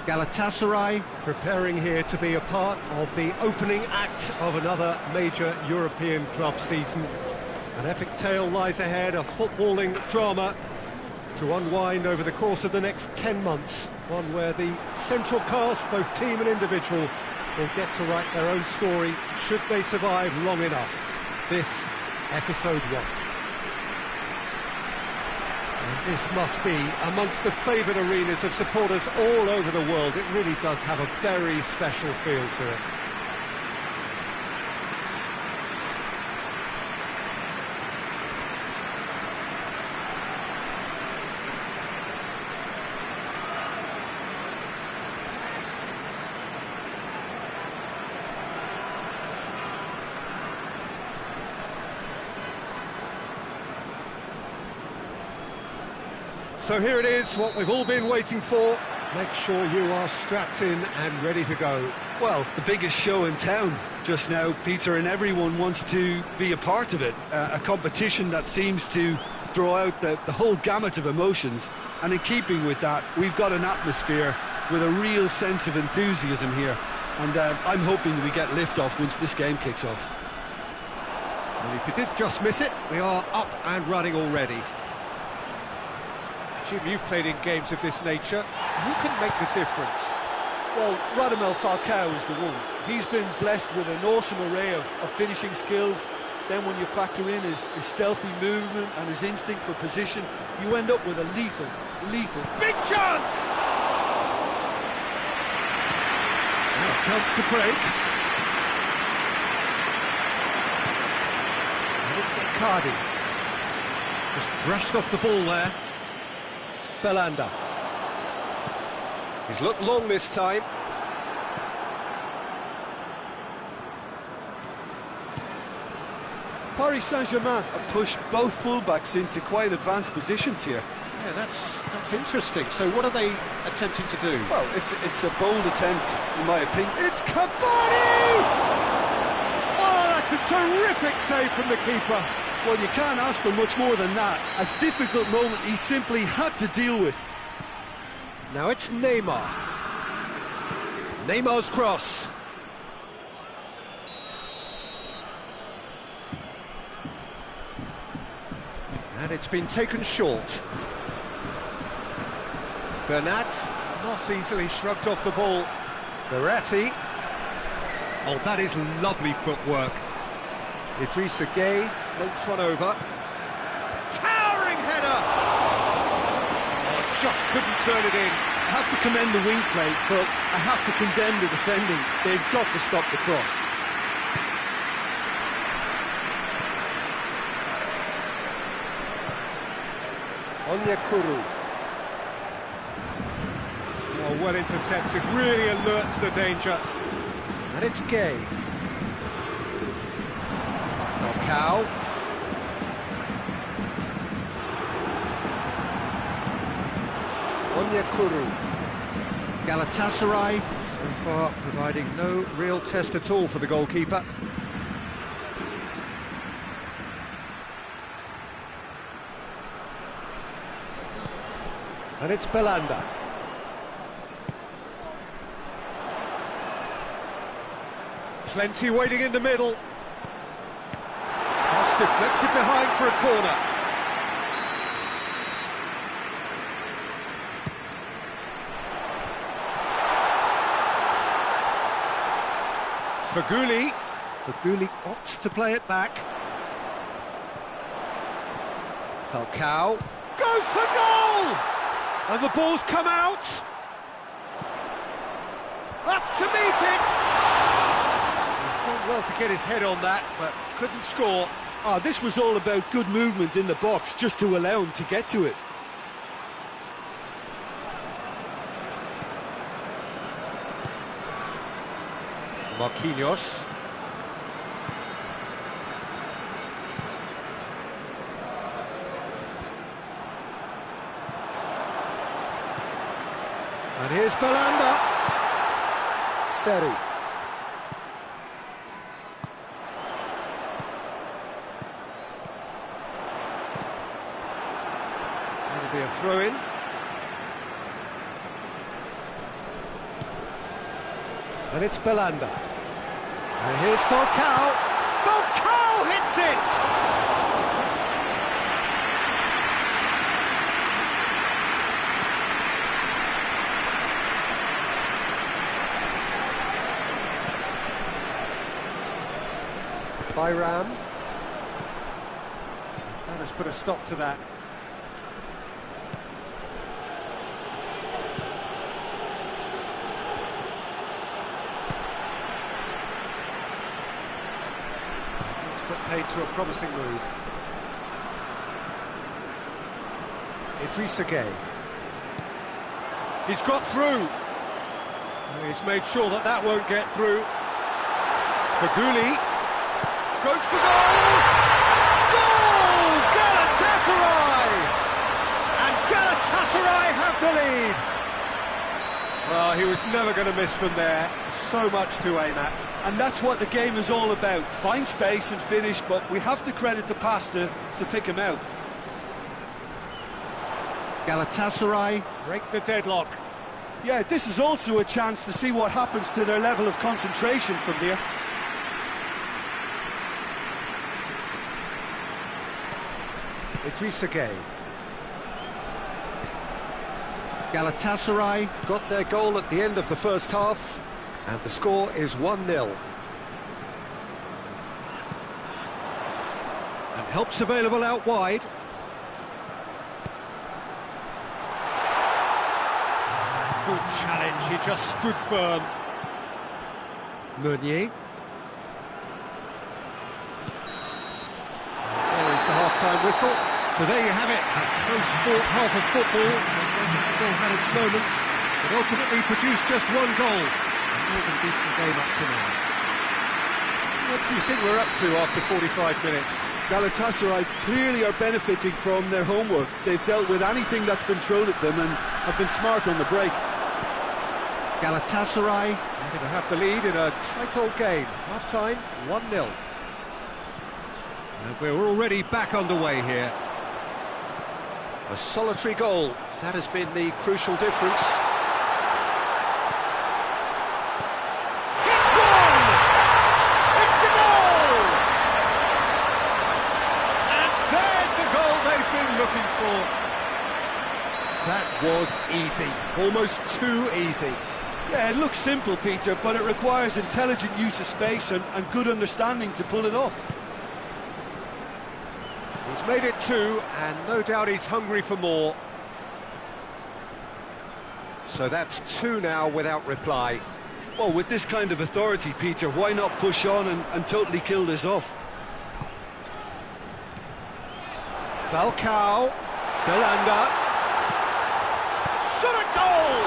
Galatasaray preparing here to be a part of the opening act of another major European club season. An epic tale lies ahead, a footballing drama to unwind over the course of the next 10 months. One where the central cast, both team and individual, will get to write their own story should they survive long enough. This, episode 1. And this must be amongst the favoured arenas of supporters all over the world. It really does have a very special feel to it. So here it is, what we've all been waiting for. Make sure you are strapped in and ready to go. Well, the biggest show in town just now, Peter, and everyone wants to be a part of it. A competition that seems to draw out the whole gamut of emotions. And in keeping with that, we've got an atmosphere with a real sense of enthusiasm here. And I'm hoping we get lift-off once this game kicks off. And if you did just miss it, we are up and running already. Jim, you've played in games of this nature. Who can make the difference? Well, Radamel Falcao is the one. He's been blessed with an awesome array of finishing skills. Then when you factor in his stealthy movement and his instinct for position, you end up with a lethal... Big chance! Now a chance to break. And it's Icardi. Just brushed off the ball there. Belanda. He's looked long this time. Paris Saint-Germain have pushed both fullbacks into quite advanced positions here. Yeah, that's interesting. So what are they attempting to do? Well, it's a bold attempt, in my opinion. It's Cavani! Oh, that's a terrific save from the keeper. Well, you can't ask for much more than that. A difficult moment he simply had to deal with. Now it's Neymar. Neymar's cross. And it's been taken short. Bernat, not easily shrugged off the ball. Verratti. Oh, that is lovely footwork. Idrissa Gueye floats one over. Towering header! Oh, just couldn't turn it in. I have to commend the wing play, but I have to condemn the defending. They've got to stop the cross. Onyekuru. Oh, well intercepted, really alert to the danger. And it's Gueye. Falcao. Onyekuru. Galatasaray, so far providing no real test at all for the goalkeeper. And it's Belanda. Plenty waiting in the middle. Cross deflected behind for a corner. Feghouli. Feghouli opts to play it back. Falcao goes for goal! And the ball's come out. Up to meet it. He's done well to get his head on that, but couldn't score. Ah, this was all about good movement in the box, just to allow him to get to it. Marquinhos. And here's Belanda. Seri. That'll be a throw-in. And it's Belanda. And here's Falcao. Falcao hits it! Bayram. That has put a stop to that. It's put paid to a promising move. Idrissa Gueye. He's got through. He's made sure that that won't get through. Feghouli. Goes for goal! Goal! Galatasaray! And Galatasaray have the lead! Well, he was never going to miss from there. So much to aim at. And that's what the game is all about. Find space and finish, but we have to credit the passer to pick him out. Galatasaray break the deadlock. Yeah, this is also a chance to see what happens to their level of concentration from here. Idrissa Gueye. Galatasaray got their goal at the end of the first half, and the score is 1-0. And help's available out wide. Good challenge, he just stood firm. Meunier. There is the half-time whistle. So there you have it, a close-fought half of football. Still had its moments, but ultimately produced just one goal. A more than decent game up to now. What do you think we're up to after 45 minutes? Galatasaray clearly are benefiting from their homework. They've dealt with anything that's been thrown at them and have been smart on the break. Galatasaray happy to have the lead in a tight old game. Half-time, 1-0. And we're already back underway here. A solitary goal, that has been the crucial difference. It's one! It's a goal! And there's the goal they've been looking for. That was easy, almost too easy. Yeah, it looks simple, Peter, but it requires intelligent use of space and good understanding to pull it off. He's made it two, and no doubt he's hungry for more. So that's two now without reply. Well, with this kind of authority, Peter, why not push on and totally kill this off? Falcao, Belanda. Shot at goal!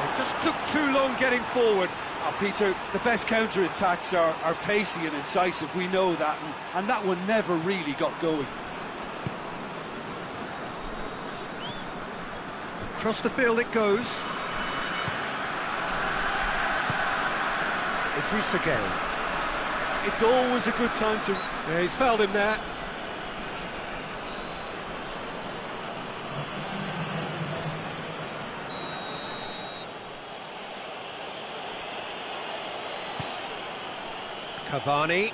It just took too long getting forward. Oh, Peter, the best counter-attacks are pacey and incisive, we know that, and that one never really got going. Across the field it goes. Idrissa Gueye. It's always a good time to... Yeah, he's fouled him there. Cavani.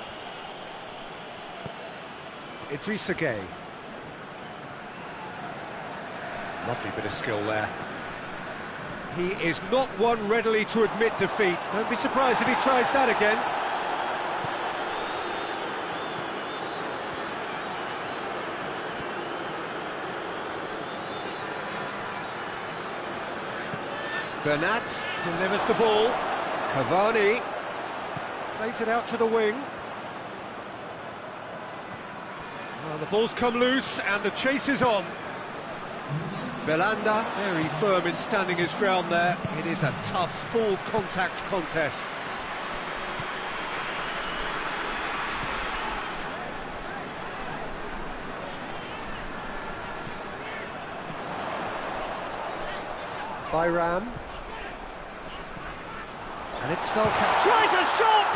Idrissa Gueye. Lovely bit of skill there. He is not one readily to admit defeat. Don't be surprised if he tries that again. Bernat delivers the ball. Cavani plays it out to the wing. Well, the ball's come loose and the chase is on. Belanda very firm in standing his ground there. It is a tough, full contact contest. Bayram. And it's Falcao. Tries a shot!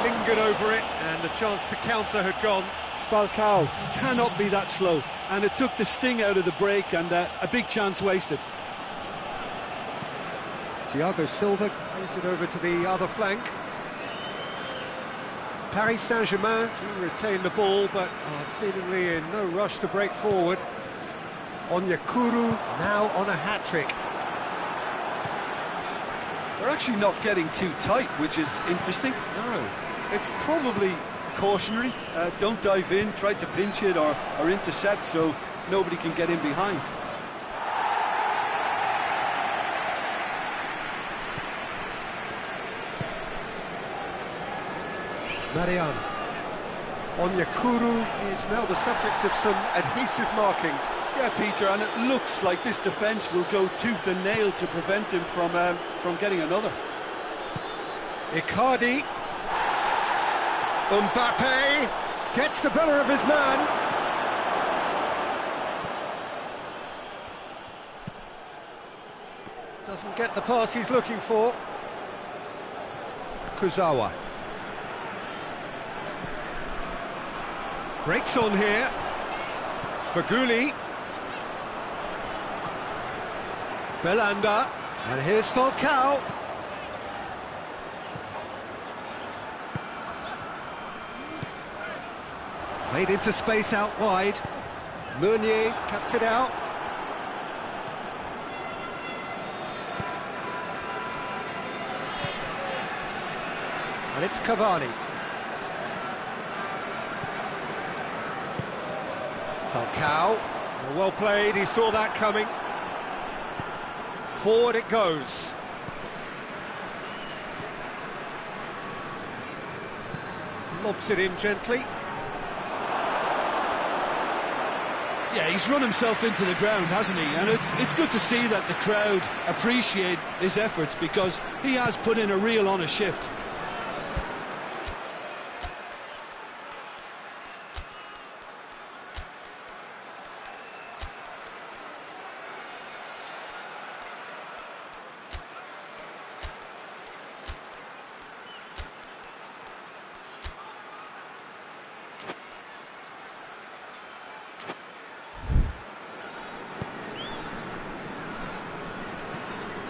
Lingered over it, and the chance to counter had gone. Falcao cannot be that slow, and it took the sting out of the break, and a big chance wasted. Thiago Silva plays it over to the other flank. Paris Saint-Germain do retain the ball, but are seemingly in no rush to break forward. Onyekuru now on a hat-trick. They're actually not getting too tight, which is interesting. No. It's probably cautionary. Don't dive in, try to pinch it or intercept so nobody can get in behind. Mariano. Onyekuru is now the subject of some adhesive marking. Yeah, Peter, and it looks like this defence will go tooth and nail to prevent him from getting another. Icardi. Mbappe gets the better of his man. Doesn't get the pass he's looking for. Kuzawa. Breaks on here. Faguli. Belanda. And here's Falcao. Played into space out wide. Meunier cuts it out. And it's Cavani. Falcao. Well played, he saw that coming. Forward it goes. Lobs it in gently. Yeah, he's run himself into the ground, hasn't he? And it's good to see that the crowd appreciate his efforts because he has put in a real honest shift.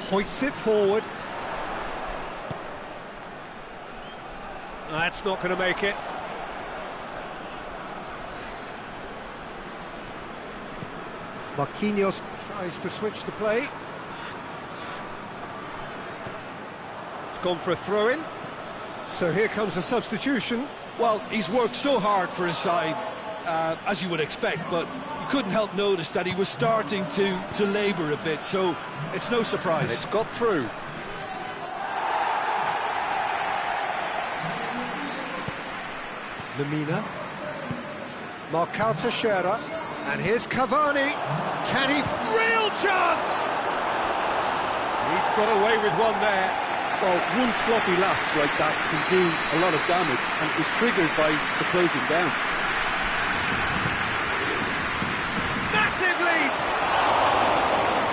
Hoists it forward. That's not going to make it. Marquinhos tries to switch the play. It's gone for a throw-in. So here comes a substitution. Well, he's worked so hard for his side, as you would expect, but you couldn't help notice that he was starting to labour a bit, so it's no surprise. And it's got through. Lemina. Marcao Teixeira. And here's Cavani. Can he? Real chance! He's got away with one there. Well, one sloppy lapse like that can do a lot of damage, and it was triggered by the closing down. Massive lead!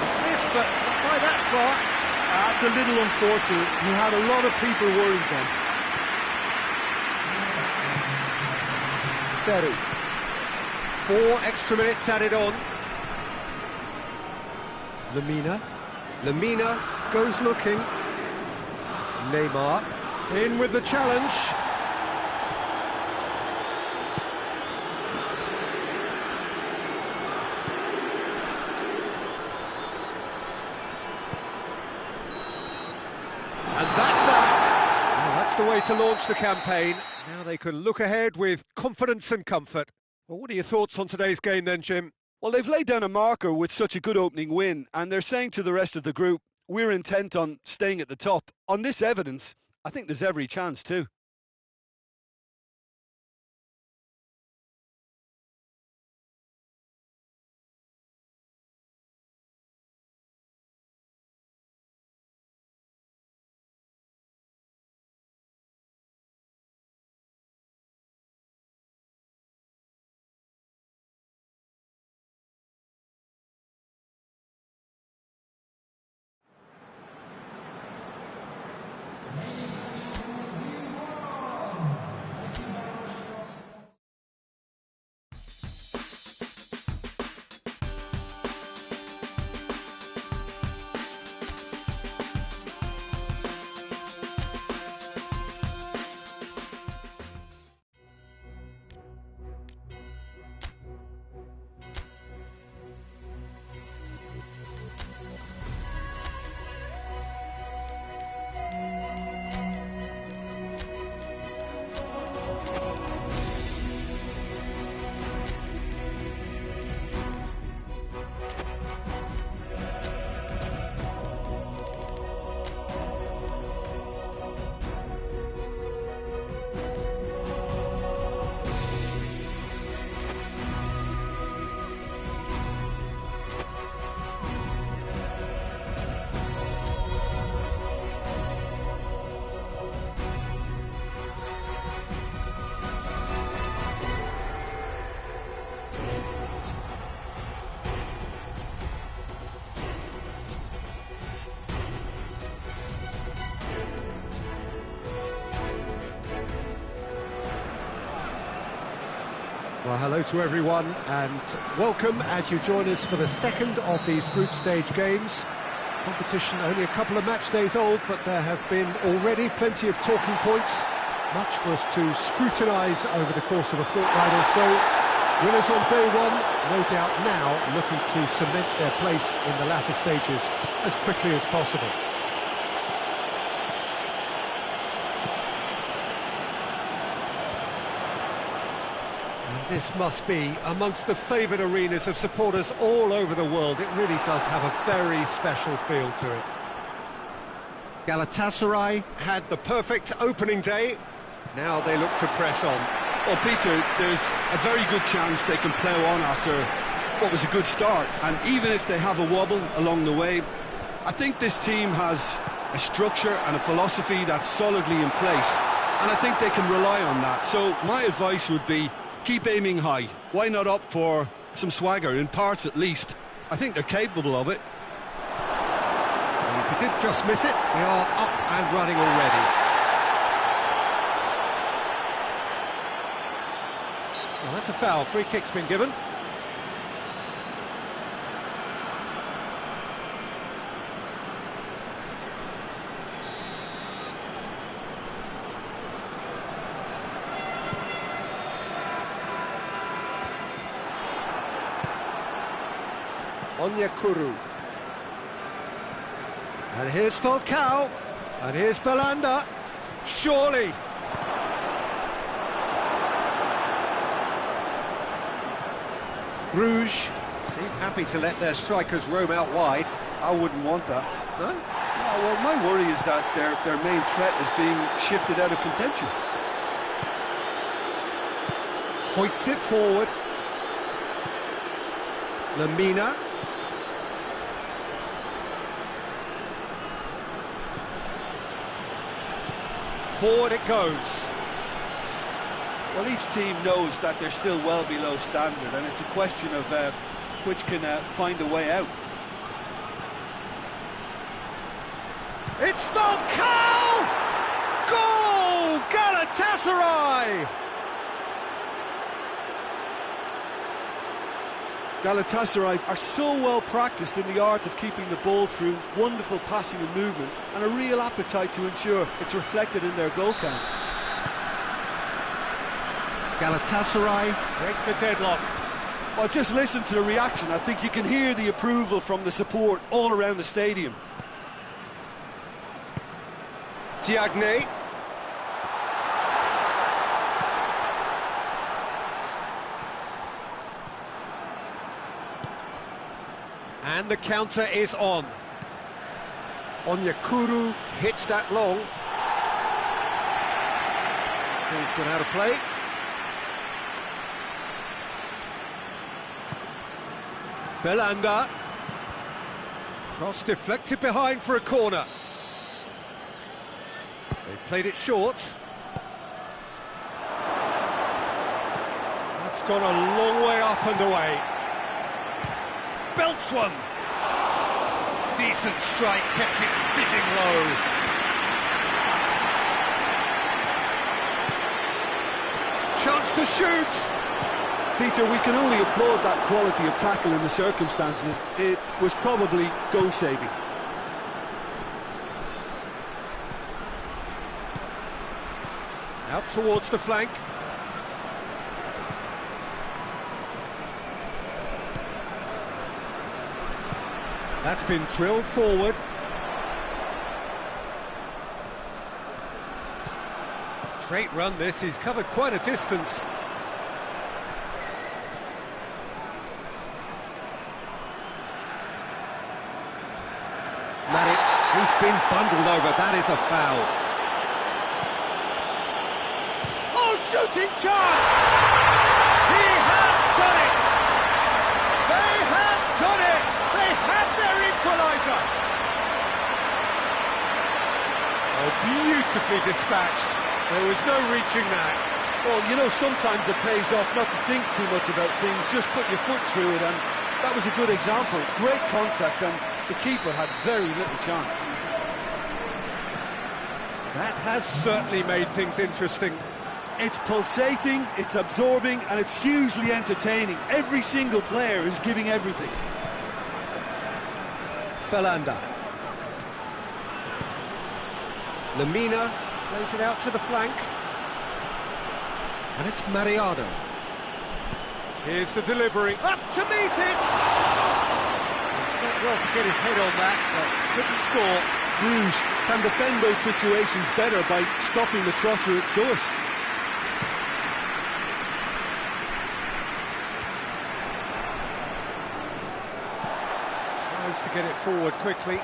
It's missed, but not by that far. That's a little unfortunate. He had a lot of people worried then. Seri. 4 extra minutes added on. Lemina goes looking. Neymar in with the challenge. And that's that. Well, that's the way to launch the campaign. Now they can look ahead with confidence and comfort. Well, what are your thoughts on today's game then, Jim? Well, they've laid down a marker with such a good opening win, and they're saying to the rest of the group, we're intent on staying at the top. On this evidence, I think there's every chance too. Well, hello to everyone and welcome as you join us for the second of these group stage games. Competition only a couple of match days old, but there have been already plenty of talking points, much for us to scrutinise over the course of a fortnight or so. Winners on day one, no doubt now looking to cement their place in the latter stages as quickly as possible. This must be amongst the favoured arenas of supporters all over the world. It really does have a very special feel to it. Galatasaray had the perfect opening day. Now they look to press on. Well, Peter, there's a very good chance they can plough on after what was a good start. And even if they have a wobble along the way, I think this team has a structure and a philosophy that's solidly in place. And I think they can rely on that. So my advice would be, keep aiming high. Why not opt for some swagger, in parts at least? I think they're capable of it. And if you did just miss it, we are up and running already. Well, that's a foul. Free kick's been given. Onyekuru. And here's Falcao. And here's Belanda. Surely. Bruges seem happy to let their strikers roam out wide. I wouldn't want that. No? No, well, my worry is that their main threat is being shifted out of contention. Hoists it forward. Lamina. Forward it goes. Well, each team knows that they're still well below standard, and it's a question of which can find a way out. It's Falcao! Goal! Galatasaray! Galatasaray are so well practiced in the art of keeping the ball through wonderful passing and movement, and a real appetite to ensure it's reflected in their goal count. Galatasaray break the deadlock. Well, just listen to the reaction. I think you can hear the approval from the support all around the stadium. Diagne. And the counter is on. Onyekuru hits that long. Ball's gone out of play. Belanda. Cross deflected behind for a corner. They've played it short. That's gone a long way up and away. Belts one. Decent strike, kept it fizzing low. Chance to shoot. Peter, we can only applaud that quality of tackle in the circumstances. It was probably goal-saving. Out towards the flank. That's been drilled forward. Straight run this, he's covered quite a distance. Matic, he's been bundled over, that is a foul. Oh, shooting chance! He has done it! They have done it! They have their equaliser! Oh, beautifully dispatched. There was no reaching that. Well, you know, sometimes it pays off not to think too much about things, just put your foot through it, and that was a good example. Great contact, and the keeper had very little chance. That has certainly made things interesting. It's pulsating, it's absorbing, and it's hugely entertaining. Every single player is giving everything. Belanda. Lemina plays it out to the flank. And it's Mariano. Here's the delivery. Up to meet it! He's done well to get his head on that, but couldn't score. Bruges can defend those situations better by stopping the crosser at source. Tries to get it forward quickly.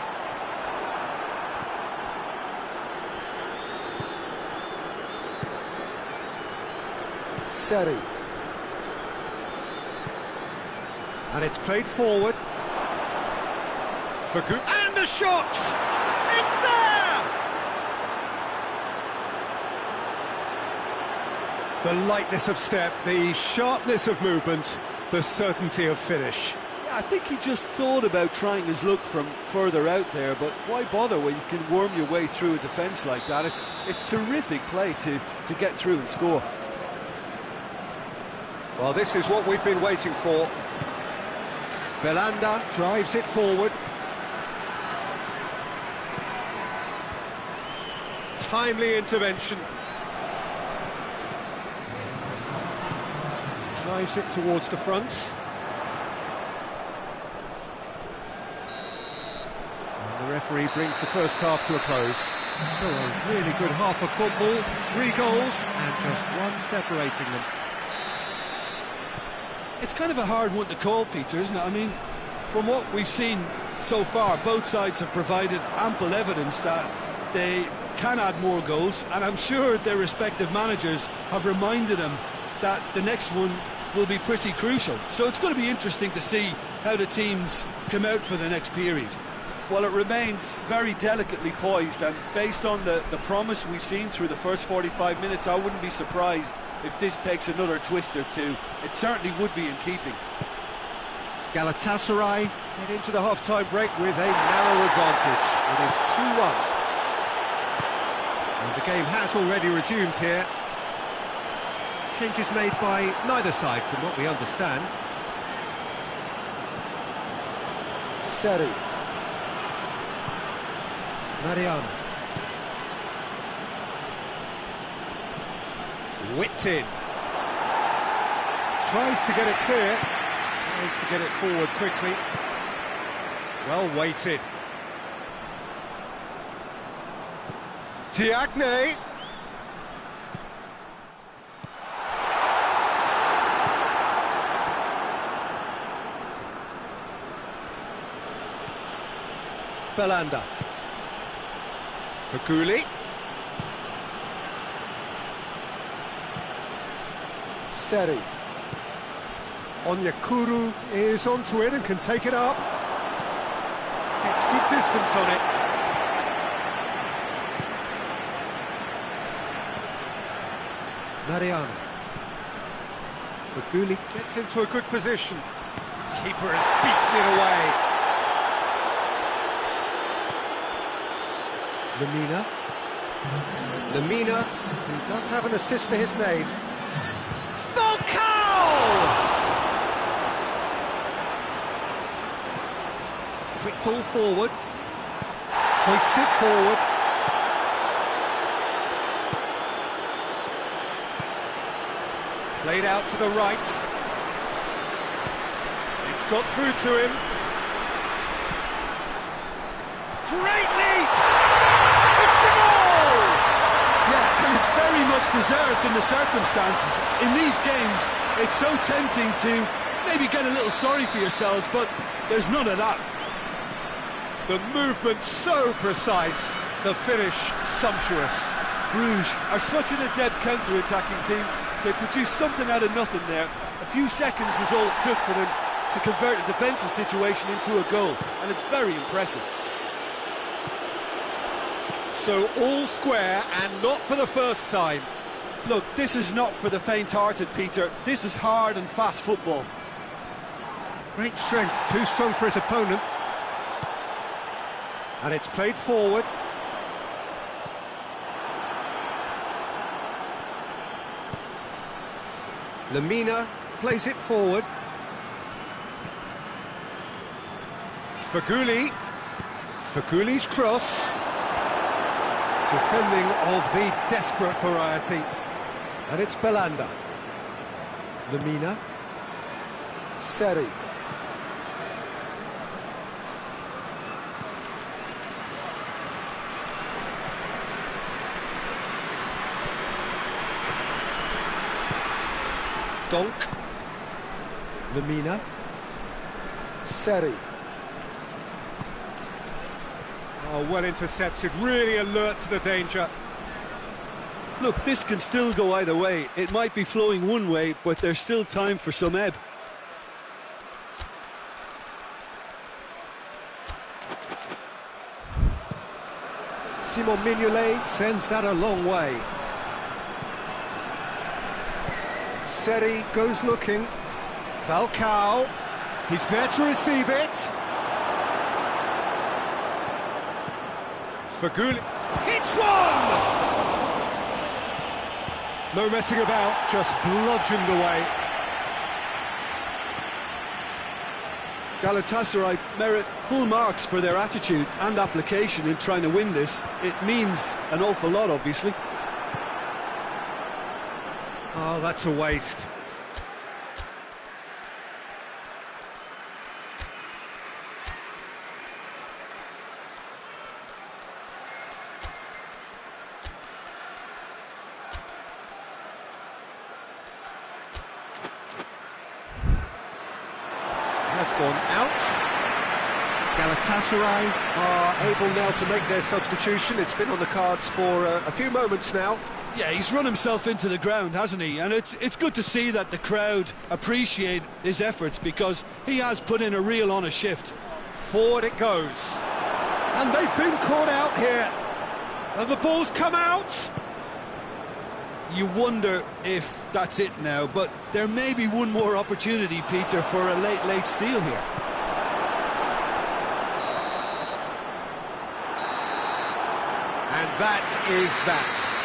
Seri. And it's played forward. And a shot! It's there! The lightness of step, the sharpness of movement, the certainty of finish. Yeah, I think he just thought about trying his luck from further out there, but why bother when you can worm your way through a defence like that? It's terrific play to get through and score. Well, this is what we've been waiting for. Belanda drives it forward. Timely intervention. Drives it towards the front. And the referee brings the first half to a close. So a really good half of football, 3 goals and just one separating them. It's kind of a hard one to call, Peter, isn't it? I mean, from what we've seen so far, both sides have provided ample evidence that they can add more goals, and I'm sure their respective managers have reminded them that the next one will be pretty crucial. So it's going to be interesting to see how the teams come out for the next period. Well, it remains very delicately poised, and based on the promise we've seen through the first 45 minutes, I wouldn't be surprised if this takes another twist or two. It certainly would be in keeping. Galatasaray head into the half-time break with a narrow advantage. It is 2-1. And the game has already resumed here. Changes made by neither side from what we understand. Seri. Mariano. Whipped in. Tries to get it clear. Tries to get it forward quickly. Well weighted. Diagne. Belanda. Fakuli. Seri. Onyekuru is onto it and can take it up. It's good distance on it. Mariano. Fakuli gets into a good position. Keeper has beaten it away. Lemina, who does have an assist to his name. Quick ball forward. Hoists it forward. Played out to the right. It's got through to him. Great leap! It's a goal! Yeah, and it's very much deserved in the circumstances. In these games, it's so tempting to maybe get a little sorry for yourselves, but there's none of that. The movement so precise, the finish sumptuous. Bruges are such an adept counter-attacking team. They produced something out of nothing there. A few seconds was all it took for them to convert a defensive situation into a goal, and it's very impressive. So all square, and not for the first time. Look, this is not for the faint-hearted, Peter. This is hard and fast football. Great strength, too strong for his opponent. And it's played forward. Lemina plays it forward. Feghouli. Fegouli's cross. Defending of the desperate variety. And it's Belanda. Lemina. Seri. Donk. Lemina. Seri. Oh, well intercepted, really alert to the danger. Look, this can still go either way. It might be flowing one way, but there's still time for some ebb. Simon Mignolet sends that a long way. Seri goes looking. Falcao, he's there to receive it. Feghouli hits one! No messing about, just bludgeoned away. Galatasaray merit full marks for their attitude and application in trying to win this. It means an awful lot, obviously. Oh, that's a waste. Has gone out. Galatasaray are able now to make their substitution. It's been on the cards for a few moments now. Yeah, he's run himself into the ground, hasn't he? And it's good to see that the crowd appreciate his efforts, because he has put in a real honest shift. Forward it goes. And they've been caught out here. And the ball's come out. You wonder if that's it now, but there may be one more opportunity, Peter, for a late steal here. And that is that.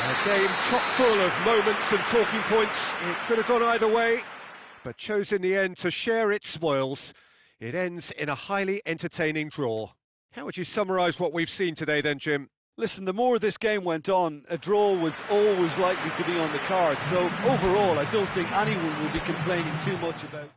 A game chock full of moments and talking points. It could have gone either way, but chose in the end to share its spoils. It ends in a highly entertaining draw. How would you summarise what we've seen today then, Jim? Listen, the more this game went on, a draw was always likely to be on the card. So overall, I don't think anyone will be complaining too much about.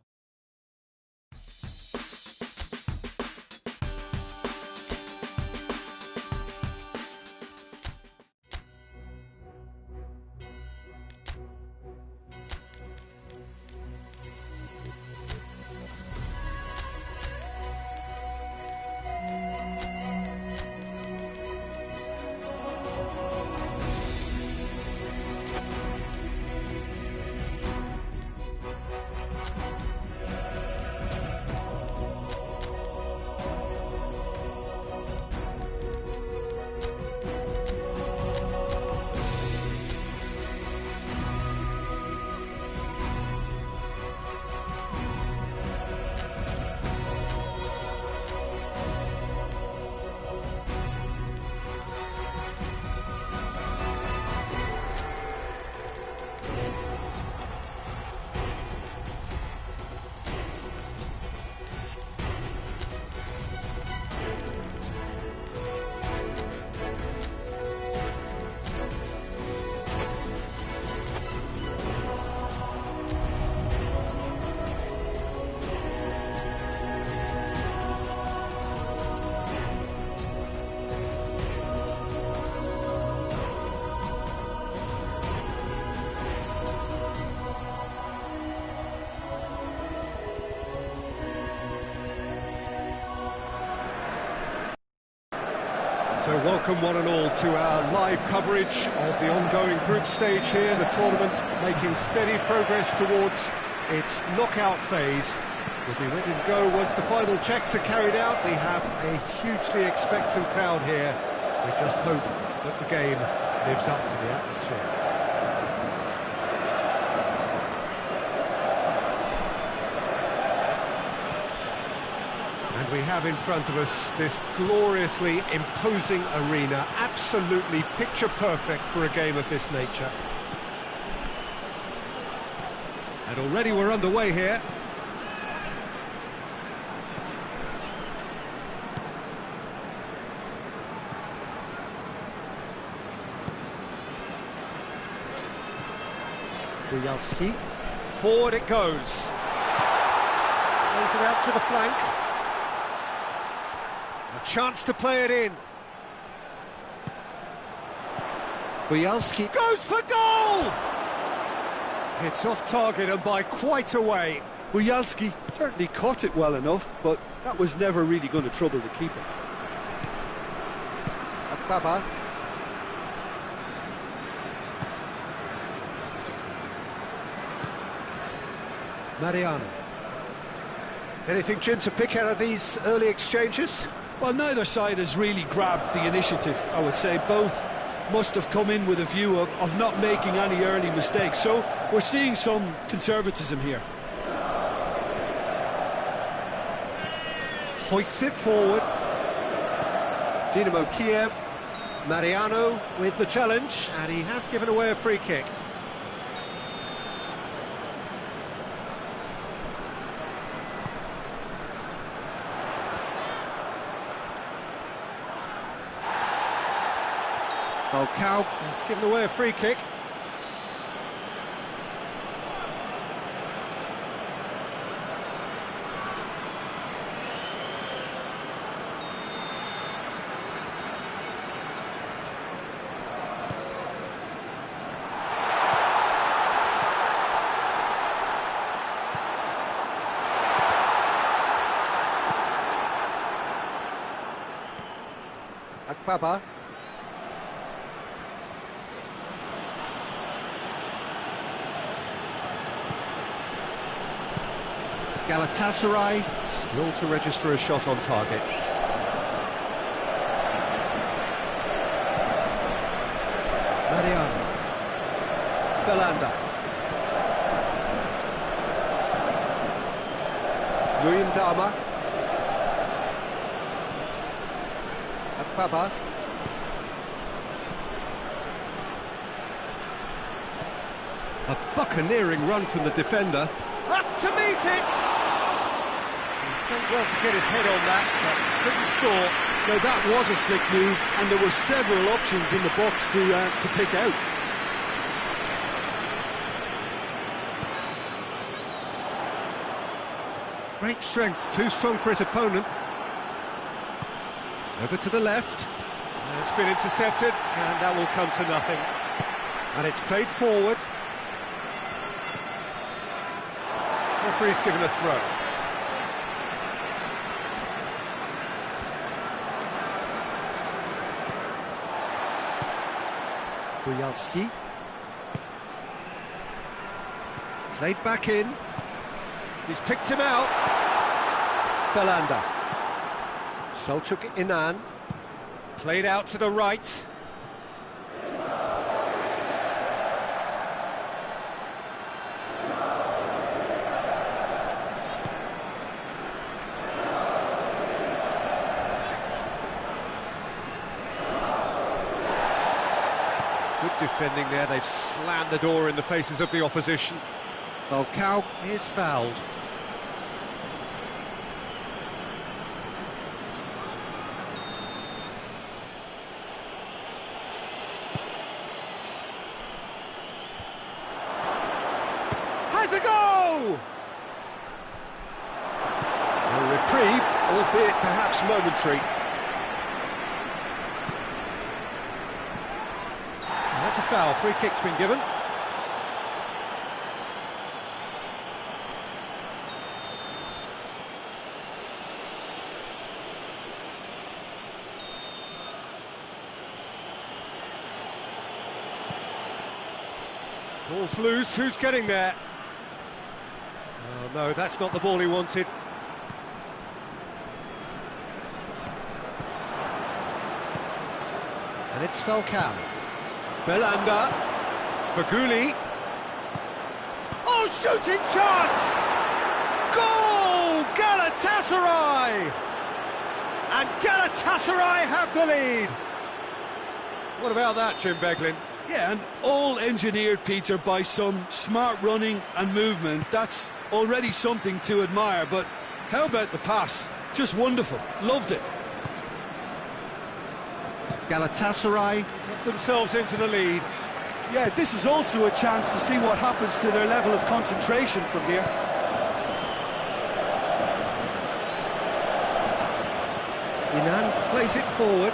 So welcome one and all to our live coverage of the ongoing group stage here, the tournament making steady progress towards its knockout phase. We'll be ready to go once the final checks are carried out. We have a hugely expectant crowd here. We just hope that the game lives up to the atmosphere. And we have in front of us this gloriously imposing arena, absolutely picture perfect for a game of this nature. And already we're underway here. Bujalski. Forward it goes. Plays it out to the flank. A chance to play it in. Bujalski goes for goal! It's off target and by quite a way. Bujalski certainly caught it well enough, but that was never really going to trouble the keeper. Baba. Mariano. Anything, Jim, to pick out of these early exchanges? Well, neither side has really grabbed the initiative, I would say. Both must have come in with a view of not making any early mistakes. So we're seeing some conservatism here. Hoists it forward. Dynamo Kiev. Mariano with the challenge, and he has given away a free kick. Falcao has given away a free kick. Akbaba. Galatasaray still to register a shot on target. Mariano. Belanda. Luyendama. Akbaba. A buccaneering run from the defender. Up to meet it! He's done well to get his head on that, but couldn't score. Now that was a slick move, and there were several options in the box to pick out. Great strength, too strong for his opponent. Over to the left. And it's been intercepted, and that will come to nothing. And it's played forward. Referee's given a throw. Bujalski. Played back in. He's picked him out. Belanda. Selçuk Inan. Played out to the right. Good defending there, they've slammed the door in the faces of the opposition. Falcao is fouled. Has a go! A reprieve, albeit perhaps momentary. That's a foul, free kick's been given. Ball's loose, who's getting there? Oh no, that's not the ball he wanted. And it's Falcao. Belanda, Faguli. Oh, shooting chance! Goal! Galatasaray! And Galatasaray have the lead. What about that, Jim Beglin? Yeah, and all engineered, Peter, by some smart running and movement. That's already something to admire, but how about the pass? Just wonderful. Loved it. Galatasaray get themselves into the lead. Yeah, this is also a chance to see what happens to their level of concentration from here. Inan plays it forward.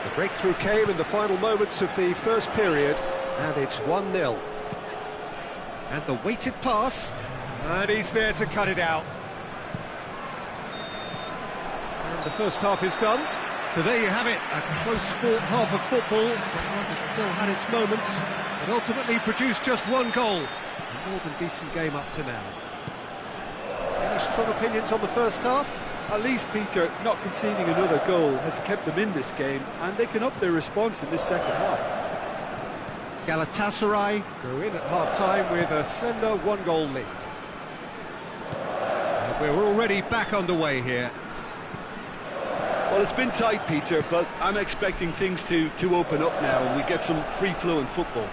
The breakthrough came in the final moments of the first period, and it's 1-0. And the weighted pass, and he's there to cut it out. And the first half is done. So there you have it, a close-fought half of football, it still had its moments, but ultimately produced just one goal. A more than decent game up to now. Any strong opinions on the first half? At least, Peter, not conceding another goal has kept them in this game, and they can up their response in this second half. Galatasaray go in at half-time with a slender one-goal lead. And we're already back underway here. Well, it's been tight, Peter, but I'm expecting things to open up now and we get some free-flowing football.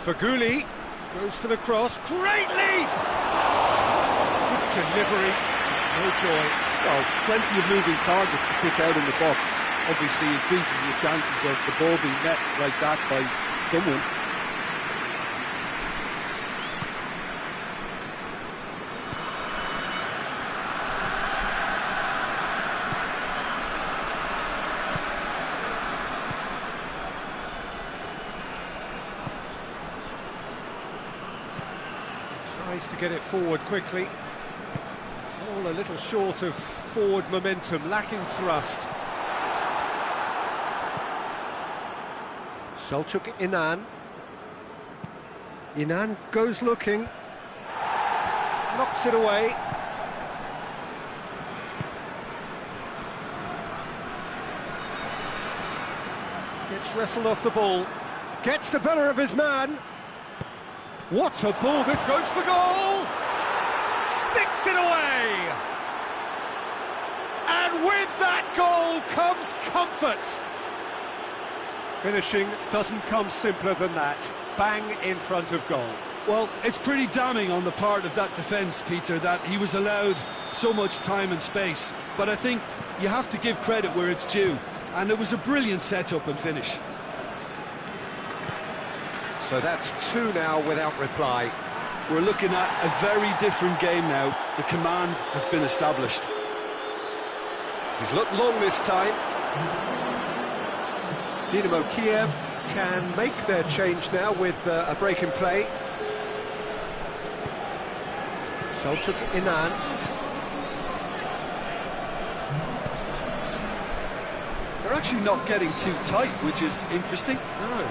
Faguli goes for the cross. Great leap! Good delivery. No joy. Well, plenty of moving targets to pick out in the box. Obviously increases the chances of the ball being met like that by someone. Tries to get it forward quickly. It's all a little short of forward momentum, lacking thrust. Selçuk Inan. Inan goes looking. Knocks it away. Gets wrestled off the ball. Gets the better of his man. What a ball, this goes for goal! Sticks it away! And with that goal comes comfort! Finishing doesn't come simpler than that. Bang in front of goal. Well, it's pretty damning on the part of that defence, Peter, that he was allowed so much time and space. But I think you have to give credit where it's due. And it was a brilliant setup and finish. So that's 2 now without reply. We're looking at a very different game now. The command has been established. He's looked long this time. Dynamo Kiev can make their change now with a break in play. Selçuk Inan. They're actually not getting too tight, which is interesting. No.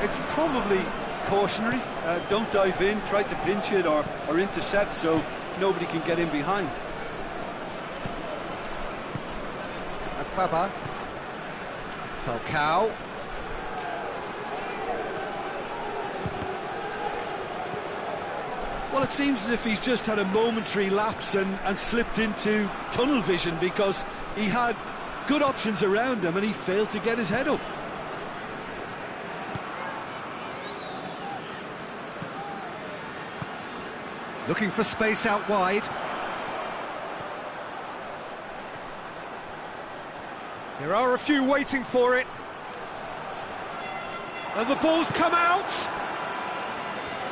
It's probably cautionary. Don't dive in, try to pinch it or intercept so nobody can get in behind. Akbaba. Falcao. Well, it seems as if he's just had a momentary lapse and slipped into tunnel vision because he had good options around him and he failed to get his head up. Looking for space out wide. There are a few waiting for it. And the ball's come out.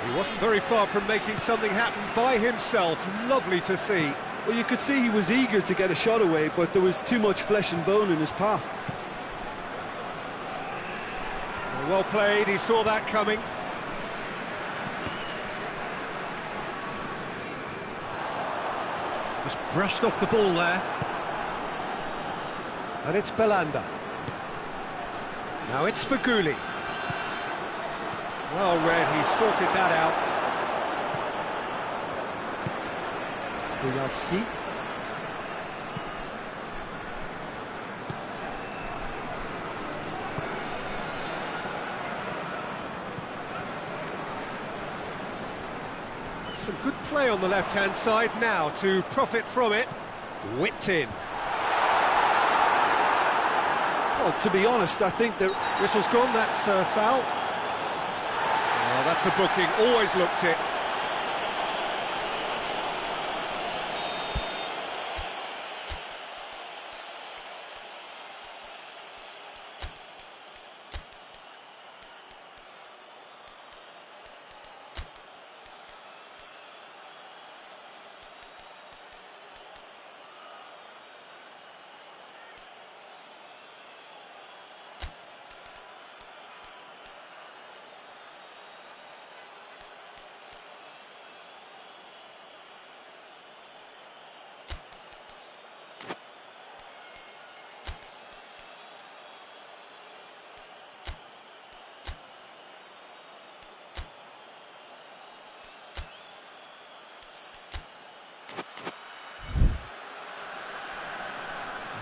He wasn't very far from making something happen by himself. Lovely to see. Well, you could see he was eager to get a shot away, but there was too much flesh and bone in his path. Well played, he saw that coming. Just brushed off the ball there. And it's Belanda. Now it's Faguli. Well read, he sorted that out. Bujovski. Some good play on the left-hand side now to profit from it. Whipped in. Well, to be honest, I think the Whistle's gone, that's a foul. Oh, that's a booking, always looked it.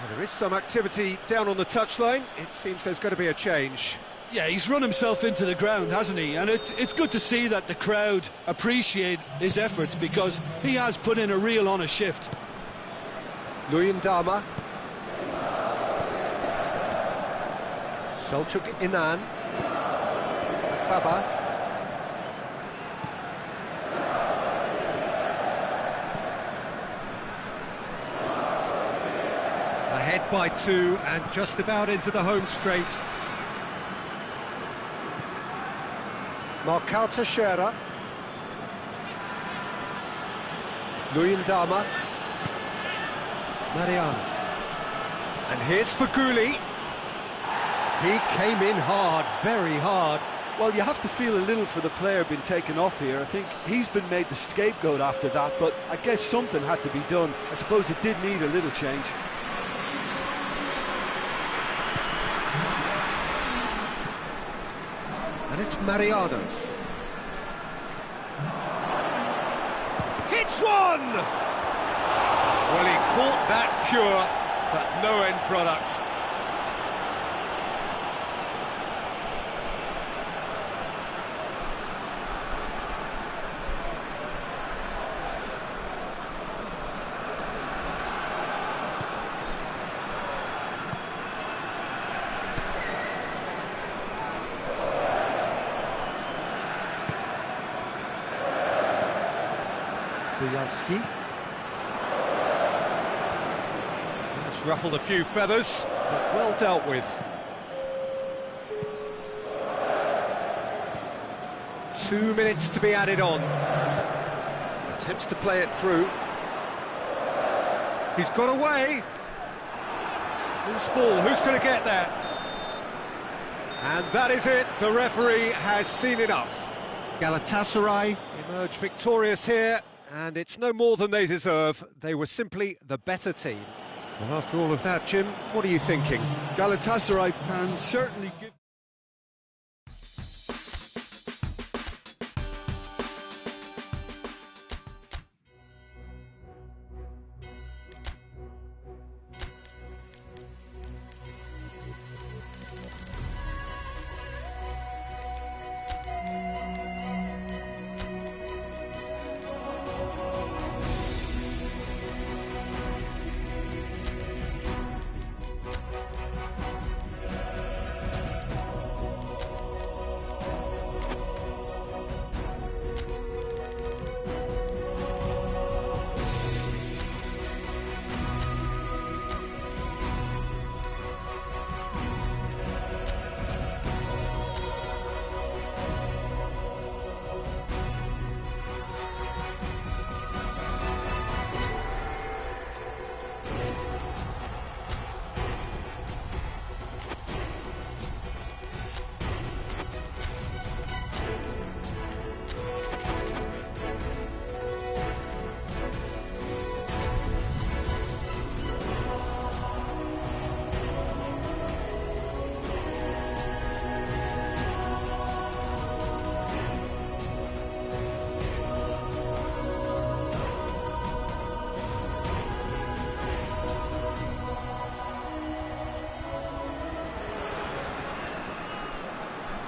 There is some activity down on the touchline. It seems there's going to be a change. Yeah, he's run himself into the ground, hasn't he? And it's good to see that the crowd appreciate his efforts, because he has put in a real honest shift. Luyendama. Selçuk Inan. Baba. Ahead by 2 and just about into the home straight. Marcao Teixeira. Luyendama. Mariano. And here's Faguli. He came in hard, very hard. Well, you have to feel a little for the player being taken off here. I think he's been made the scapegoat after that, but I guess something had to be done. I suppose it did need a little change. And it's Mariano. Hits one! Well, he caught that pure, but no end product. Bujalski. It's ruffled a few feathers, but well dealt with. 2 minutes to be added on. Attempts to play it through. He's got away. Loose ball, who's going to get there? And that is it, the referee has seen enough. Galatasaray emerge victorious here. And it's no more than they deserve. They were simply the better team. Well, after all of that, Jim, what are you thinking? Galatasaray can certainly give...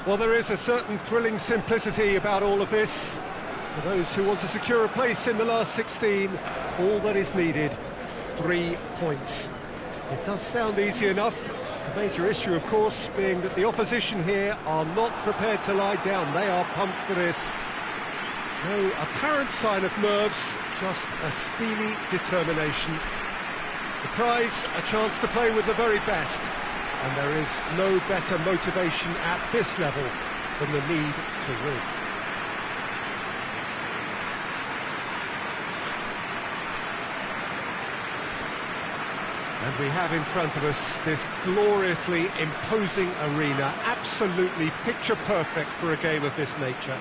Well, there is a certain thrilling simplicity about all of this. For those who want to secure a place in the last 16, all that is needed, 3 points. It does sound easy enough. The major issue, of course, being that the opposition here are not prepared to lie down. They are pumped for this. No apparent sign of nerves, just a steely determination. The prize, a chance to play with the very best. And there is no better motivation at this level than the need to win. And we have in front of us this gloriously imposing arena, absolutely picture perfect for a game of this nature.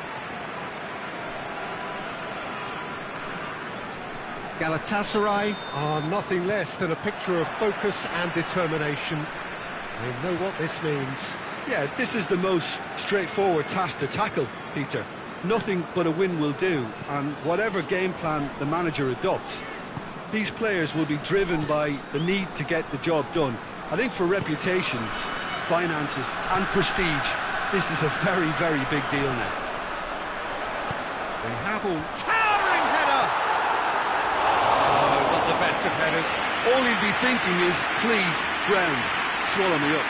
Galatasaray are nothing less than a picture of focus and determination. They know what this means. Yeah, this is the most straightforward task to tackle, Peter. Nothing but a win will do, and whatever game plan the manager adopts, these players will be driven by the need to get the job done. I think for reputations, finances and prestige, this is a very, very big deal now. They have all... Towering header! Oh, not the best of headers. All he'd be thinking is, please, ground, swallow me up.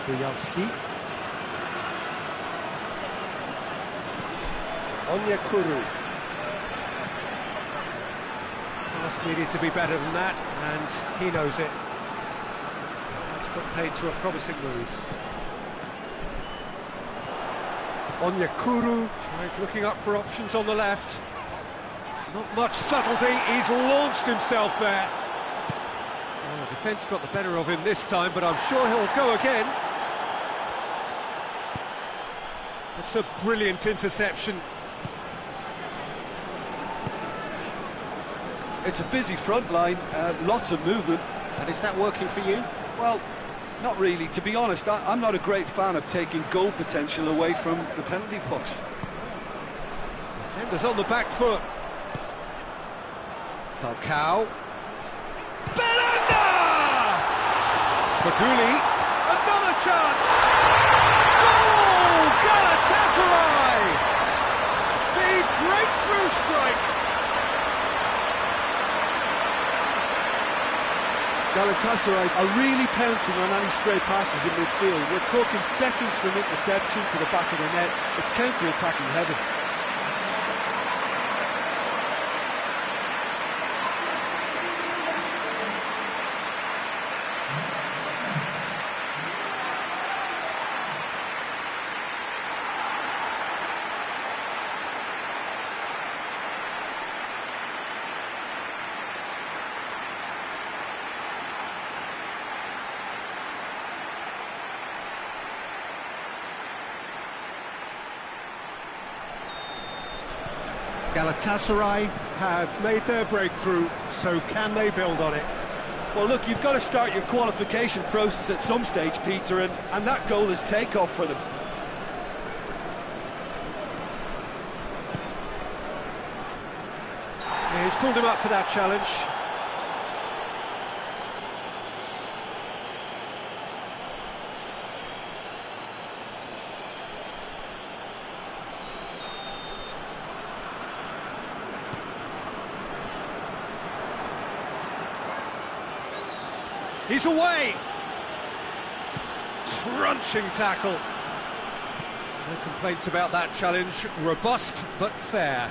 Buyalski. Onyekuru. Pass needed to be better than that, and he knows it. That's put paid to a promising move. Onyekuru tries looking up for options on the left. Not much subtlety, he's launched himself there. Well, the defence got the better of him this time, but I'm sure he'll go again. It's a brilliant interception. It's a busy front line, lots of movement. And is that working for you? Well, not really. To be honest, I'm not a great fan of taking goal potential away from the penalty box. Defenders on the back foot. Falcao. Belanda! Faguli. Another chance! Goal! Galatasaray! The breakthrough strike! Galatasaray are really pouncing on any stray passes in midfield. We're talking seconds from interception to the back of the net. It's counter-attacking heaven. Galatasaray have made their breakthrough, so can they build on it? Well, look, you've got to start your qualification process at some stage, Peter, and that goal is takeoff for them. Yeah, he's pulled him up for that challenge. He's away! Crunching tackle. No complaints about that challenge. Robust, but fair.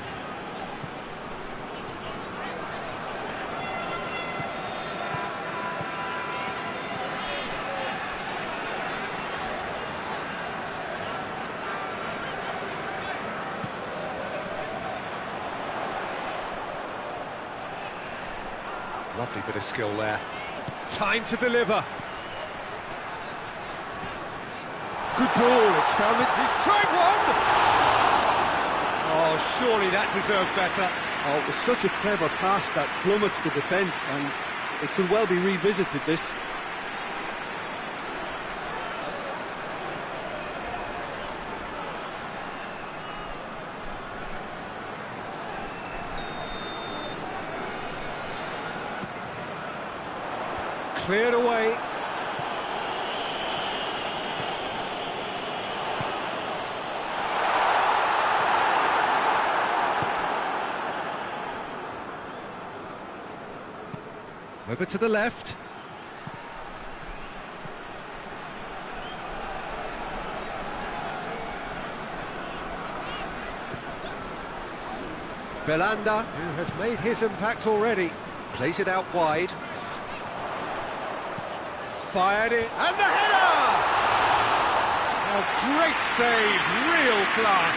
Lovely bit of skill there. Time to deliver. Good ball, it's found it. He's tried one! Oh, surely that deserved better. Oh, it was such a clever pass that plummets the defence, and it could well be revisited, this. Cleared away. Over to the left. Belanda, who has made his impact already, plays it out wide. Fired it, and the header! A great save, real class.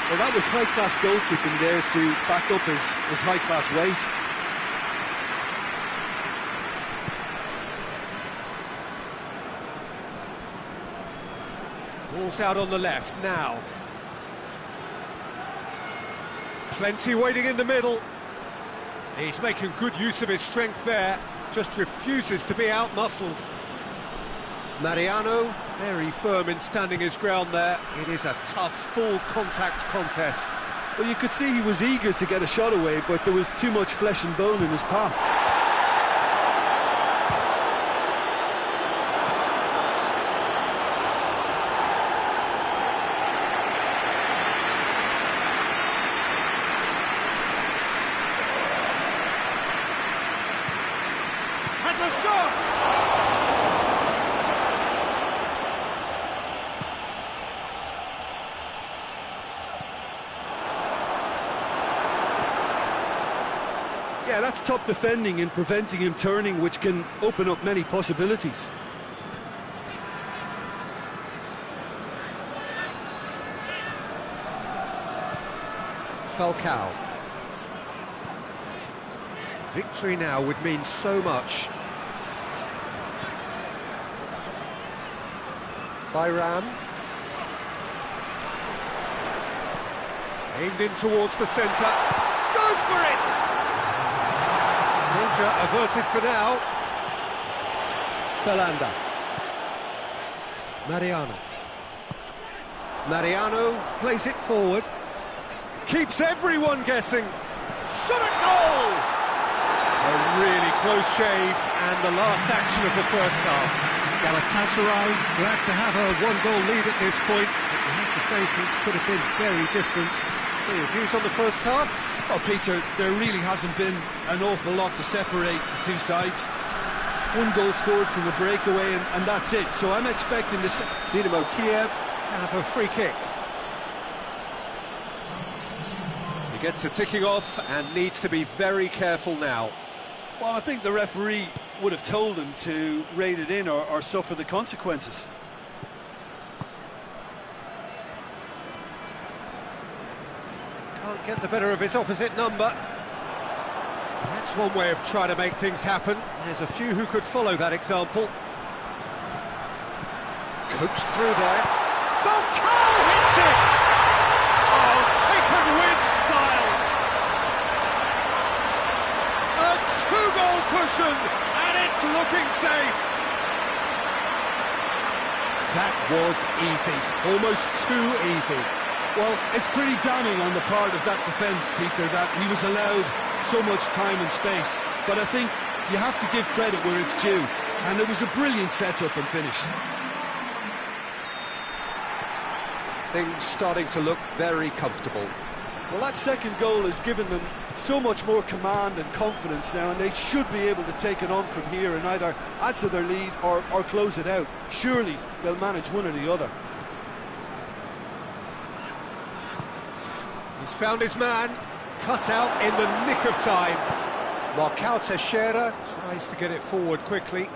Well, that was high-class goalkeeping there to back up his high-class wage. Ball's out on the left now. Plenty waiting in the middle. He's making good use of his strength there, just refuses to be out-muscled. Mariano, very firm in standing his ground there. It is a tough, full-contact contest. Well, you could see he was eager to get a shot away, but there was too much flesh and bone in his path. Has a shot! Yeah, that's top defending and preventing him turning, which can open up many possibilities. Falcao. Victory now would mean so much. Bayram. Aimed in towards the centre. Goes for it! Danger averted for now. Belanda. Mariano plays it forward. Keeps everyone guessing. Shot at goal! A really close shave, and the last action of the first half. Galatasaray glad to have a one-goal lead at this point, but you have to say things could have been very different. So your views on the first half? Oh, Peter, there really hasn't been an awful lot to separate the two sides. One goal scored from a breakaway, and that's it. So I'm expecting this. Dynamo Kiev have a free kick. He gets the ticking off and needs to be very careful now. Well, I think the referee would have told him to rate it in or suffer the consequences. Can't get the better of his opposite number. That's one way of trying to make things happen. There's a few who could follow that example. Coached through there. Falcao hits it! Oh, taken with style! A two-goal cushion, and it's looking safe! That was easy, almost too easy. Well, it's pretty damning on the part of that defence, Peter, that he was allowed so much time and space. But I think you have to give credit where it's due, and it was a brilliant setup and finish. Things starting to look very comfortable. Well, that second goal has given them so much more command and confidence now, and they should be able to take it on from here and either add to their lead or close it out. Surely they'll manage one or the other. He's found his man, cut out in the nick of time. Marcao Teixeira tries to get it forward quickly.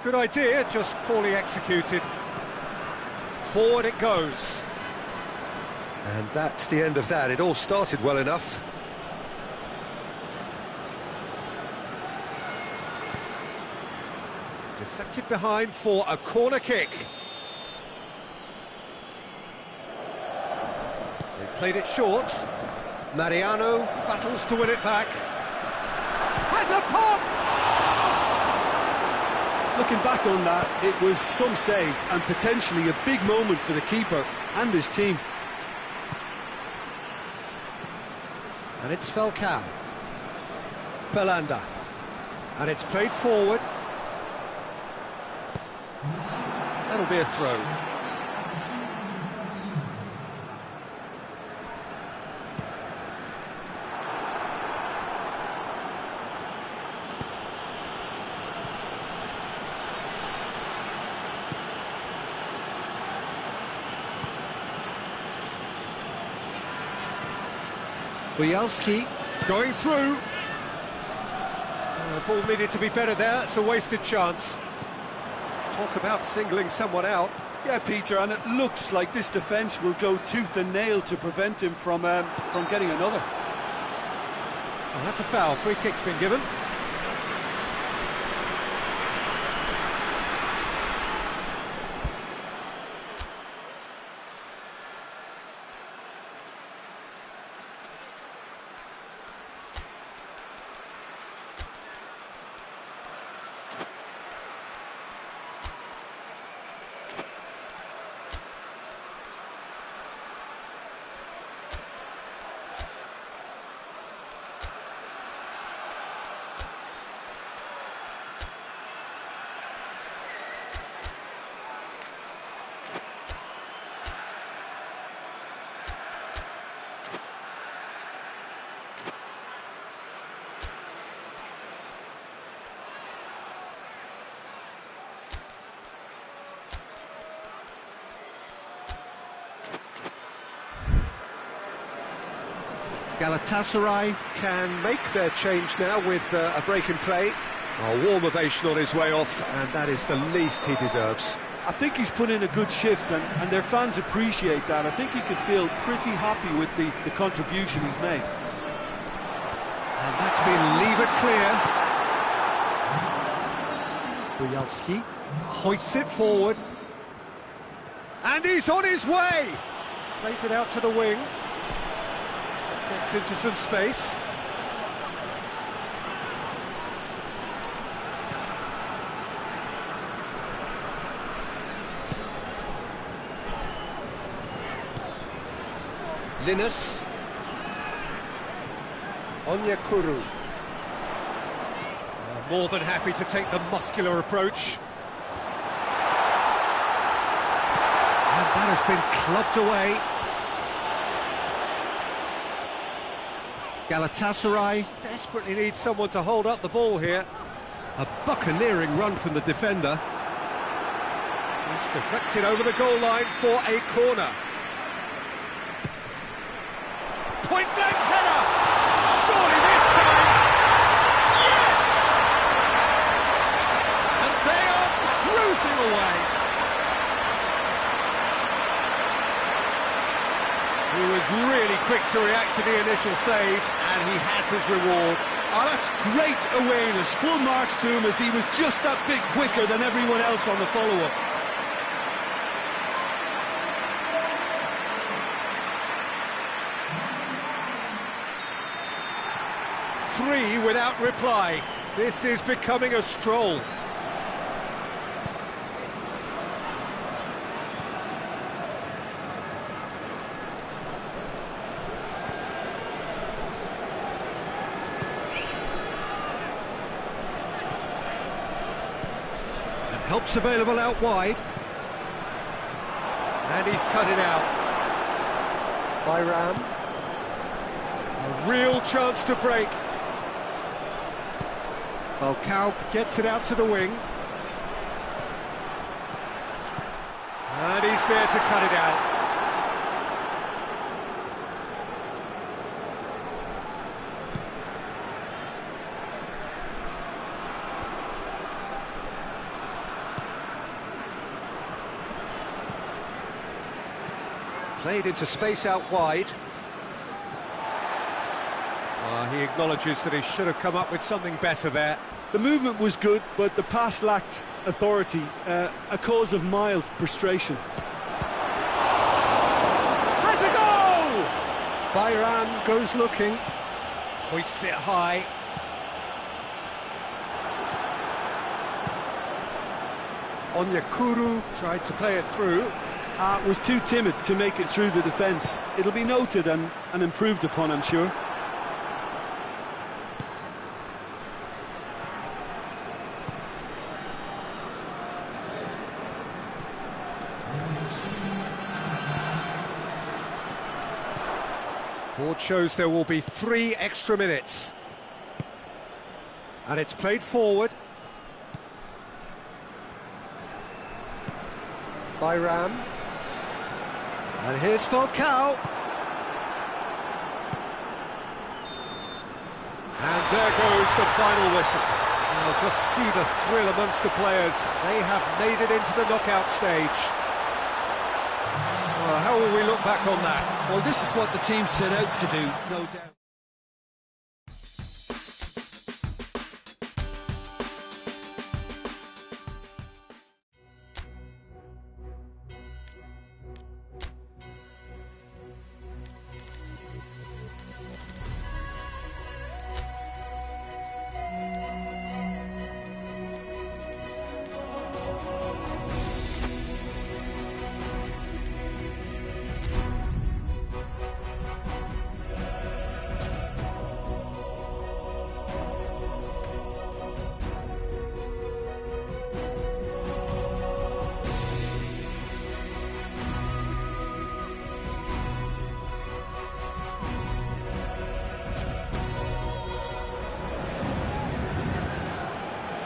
Good idea, just poorly executed. Forward it goes. And that's the end of that. It all started well enough. Deflected behind for a corner kick. They've played it short. Mariano battles to win it back. Has a pop! Looking back on that, it was some save and potentially a big moment for the keeper and his team. And it's Falcao. Belanda. And it's played forward. That'll be a throw. Bielski going through. Ball needed to be better there. It's a wasted chance. Talk about singling someone out. Yeah, Peter, and it looks like this defence will go tooth and nail to prevent him from getting another. Well, that's a foul. Free kick's been given. Galatasaray can make their change now with a break in play. A warm ovation on his way off, and that is the least he deserves. I think he's put in a good shift, and their fans appreciate that. I think he can feel pretty happy with the contribution he's made. And that's been lever clear. Bielski hoists it forward. And he's on his way! Plays it out to the wing. Gets into some space. Linus. Onyekuru. More than happy to take the muscular approach. And that has been clubbed away. Galatasaray desperately needs someone to hold up the ball here. A buccaneering run from the defender. It's deflected over the goal line for a corner. Point-blank header! Surely this time! Yes! And they are cruising away. He was really quick to react to the initial save, and he has his reward. Oh, that's great awareness. Full marks to him, as he was just that bit quicker than everyone else on the follow-up. Three without reply. This is becoming a stroll. Help's available out wide. And he's cut it out. Bayram. A real chance to break. Falcao gets it out to the wing. And he's there to cut it out. Played into space out wide. He acknowledges that he should have come up with something better there. The movement was good, but the pass lacked authority, a cause of mild frustration. Has a goal! Bayram goes looking, hoists it high. Onyekuru tried to play it through. Was too timid to make it through the defence. It'll be noted and improved upon, I'm sure. Board shows there will be 3 extra minutes. And it's played forward by Ram. And here's Falcao. And there goes the final whistle. Now just see the thrill amongst the players. They have made it into the knockout stage. Well, how will we look back on that? Well, this is what the team set out to do, no doubt.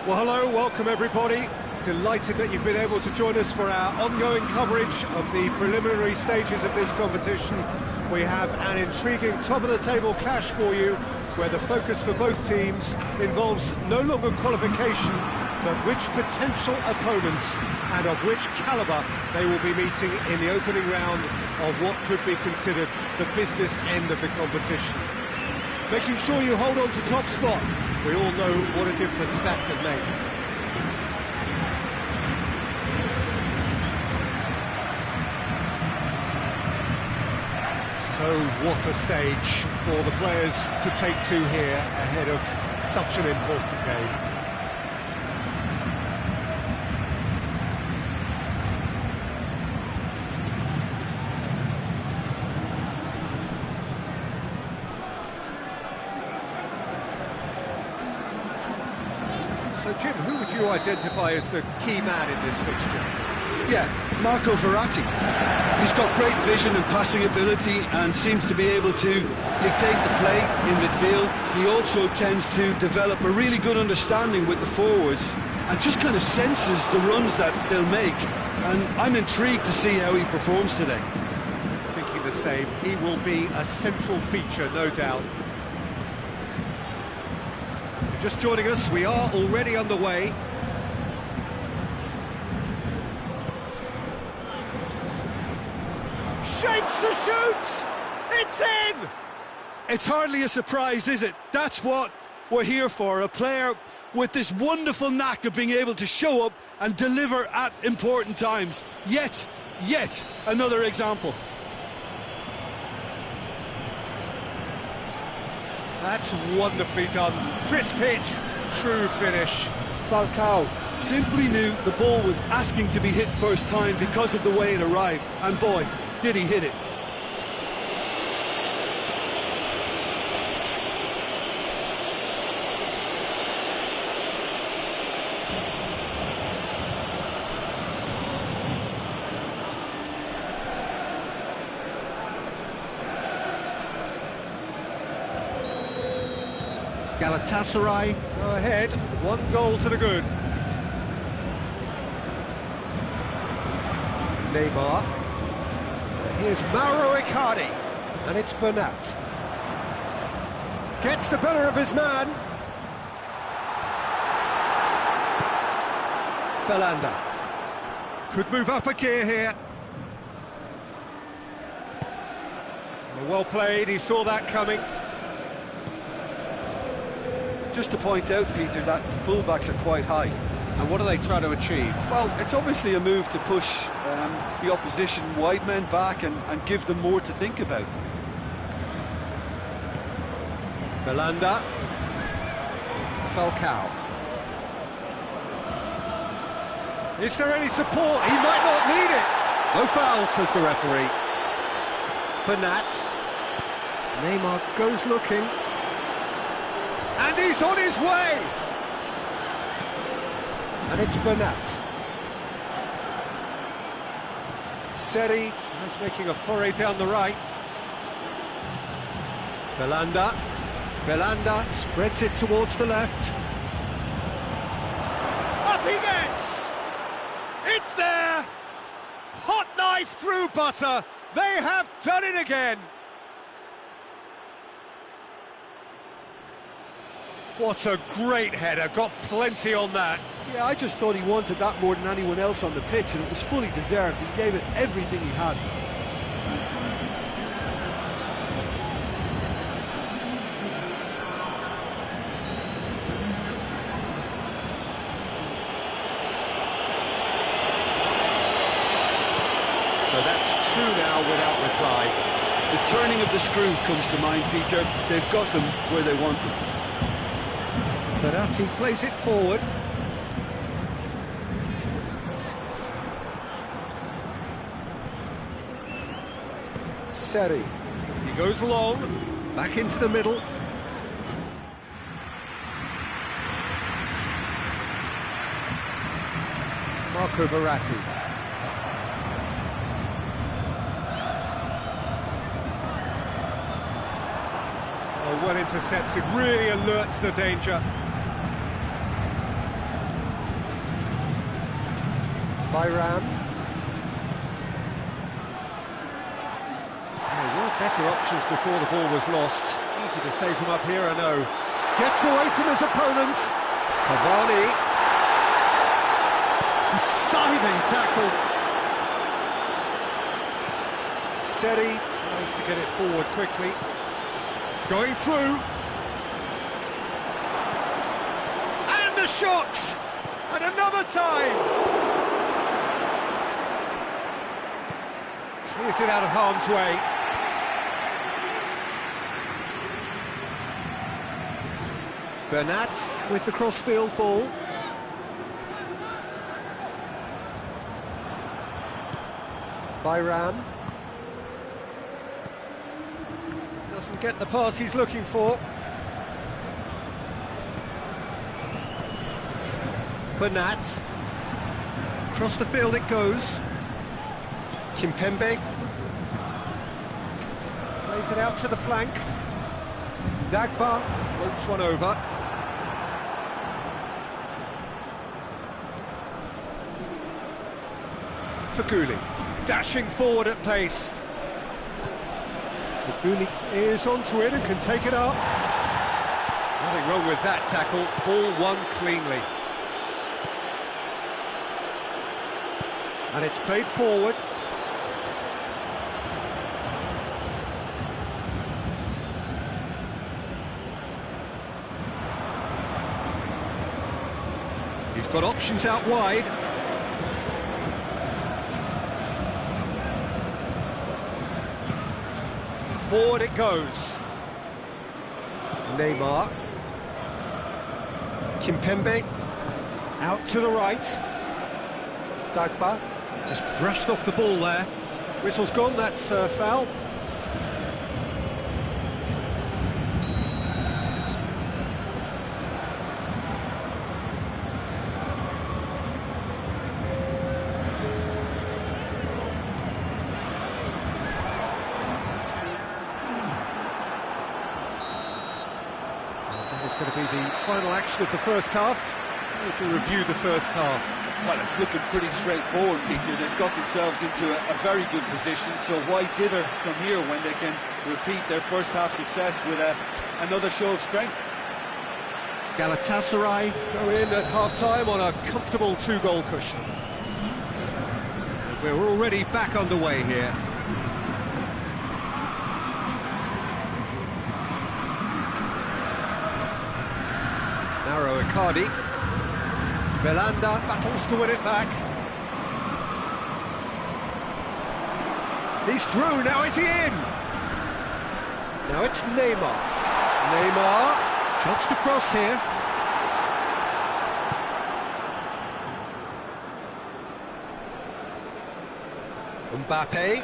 Well, hello, welcome everybody. Delighted that you've been able to join us for our ongoing coverage of the preliminary stages of this competition. We have an intriguing top-of-the-table clash for you, where the focus for both teams involves no longer qualification, but which potential opponents and of which calibre they will be meeting in the opening round of what could be considered the business end of the competition. Making sure you hold on to top spot. We all know what a difference that can make. So what a stage for the players to take to here ahead of such an important game. So, Jim, who would you identify as the key man in this fixture? Yeah, Marco Verratti. He's got great vision and passing ability and seems to be able to dictate the play in midfield. He also tends to develop a really good understanding with the forwards and just kind of senses the runs that they'll make. And I'm intrigued to see how he performs today. Thinking the same. He will be a central feature, no doubt. Just joining us, we are already underway. Shapes to shoot! It's in! It's hardly a surprise, is it? That's what we're here for, a player with this wonderful knack of being able to show up and deliver at important times. Yet another example. That's wonderfully done. Crisp hit, true finish. Falcao simply knew the ball was asking to be hit first time because of the way it arrived. And boy, did he hit it. Galatasaray go ahead, 1 goal to the good. Neymar. And here's Mauro Icardi. And it's Bernat. Gets the better of his man. Belanda. Could move up a gear here. Well played, he saw that coming. Just to point out, Peter, that the fullbacks are quite high. And what are they trying to achieve? Well, it's obviously a move to push the opposition wide men back and give them more to think about. Belanda. Falcao. Is there any support? He might not need it. No foul, says the referee. Bernat. Neymar goes looking. And he's on his way! And it's Bernat. Seri tries making a foray down the right. Belanda spreads it towards the left. Up he gets! It's there! Hot knife through butter! They have done it again! What a great header, got plenty on that. Yeah, I just thought he wanted that more than anyone else on the pitch, and it was fully deserved. He gave it everything he had. So that's two now without reply. The turning of the screw comes to mind, Peter. They've got them where they want them. Verratti plays it forward. Seri. He goes long, back into the middle. Marco Verratti. Oh, well intercepted, really alert to the danger. Byram. There were better options before the ball was lost. Easy to say from up here, I know. Gets away from his opponent. Cavani. A scything tackle. Seri tries to get it forward quickly. Going through. And a shot! And another time! Clears it out of harm's way. Bernat with the crossfield ball. Byram. Doesn't get the pass he's looking for. Bernat. Across the field it goes. Kimpembe. Plays it out to the flank. Dagba floats one over. Faguli dashing forward at pace. Faguli is onto it and can take it up. Nothing wrong with that tackle. Ball won cleanly. And it's played forward. He's got options out wide. Forward it goes. Neymar. Kimpembe. Out to the right. Dagba has brushed off the ball there. Whistle's gone, that's foul. That is going to be the final action of the first half. To review the first half. Well, it's looking pretty straightforward, Peter. They've got themselves into a very good position, so why dither from here when they can repeat their first half success with another show of strength? Galatasaray go in at half-time on a comfortable two-goal cushion. And we're already back underway here. Narrow Icardi. Belanda battles to win it back. He's through, now is he in? Now it's Neymar. Neymar shots to cross here. Mbappe.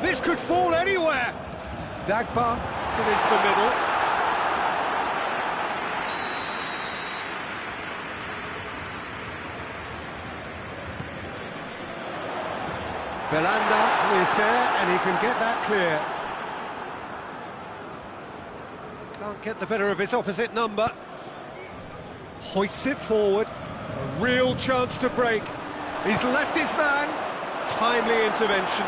This could fall anywhere. Dagba puts it into the middle. Belanda is there, and he can get that clear. get the better of his opposite number. Hoists it forward. A real chance to break. He's left his man. Timely intervention.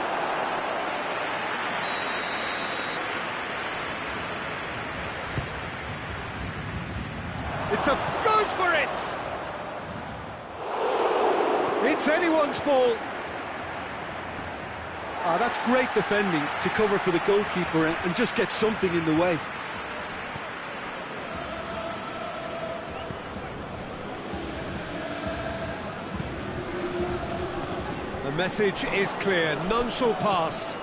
Goes for it! It's anyone's ball. Ah, that's great defending to cover for the goalkeeper and just get something in the way. The message is clear, none shall pass.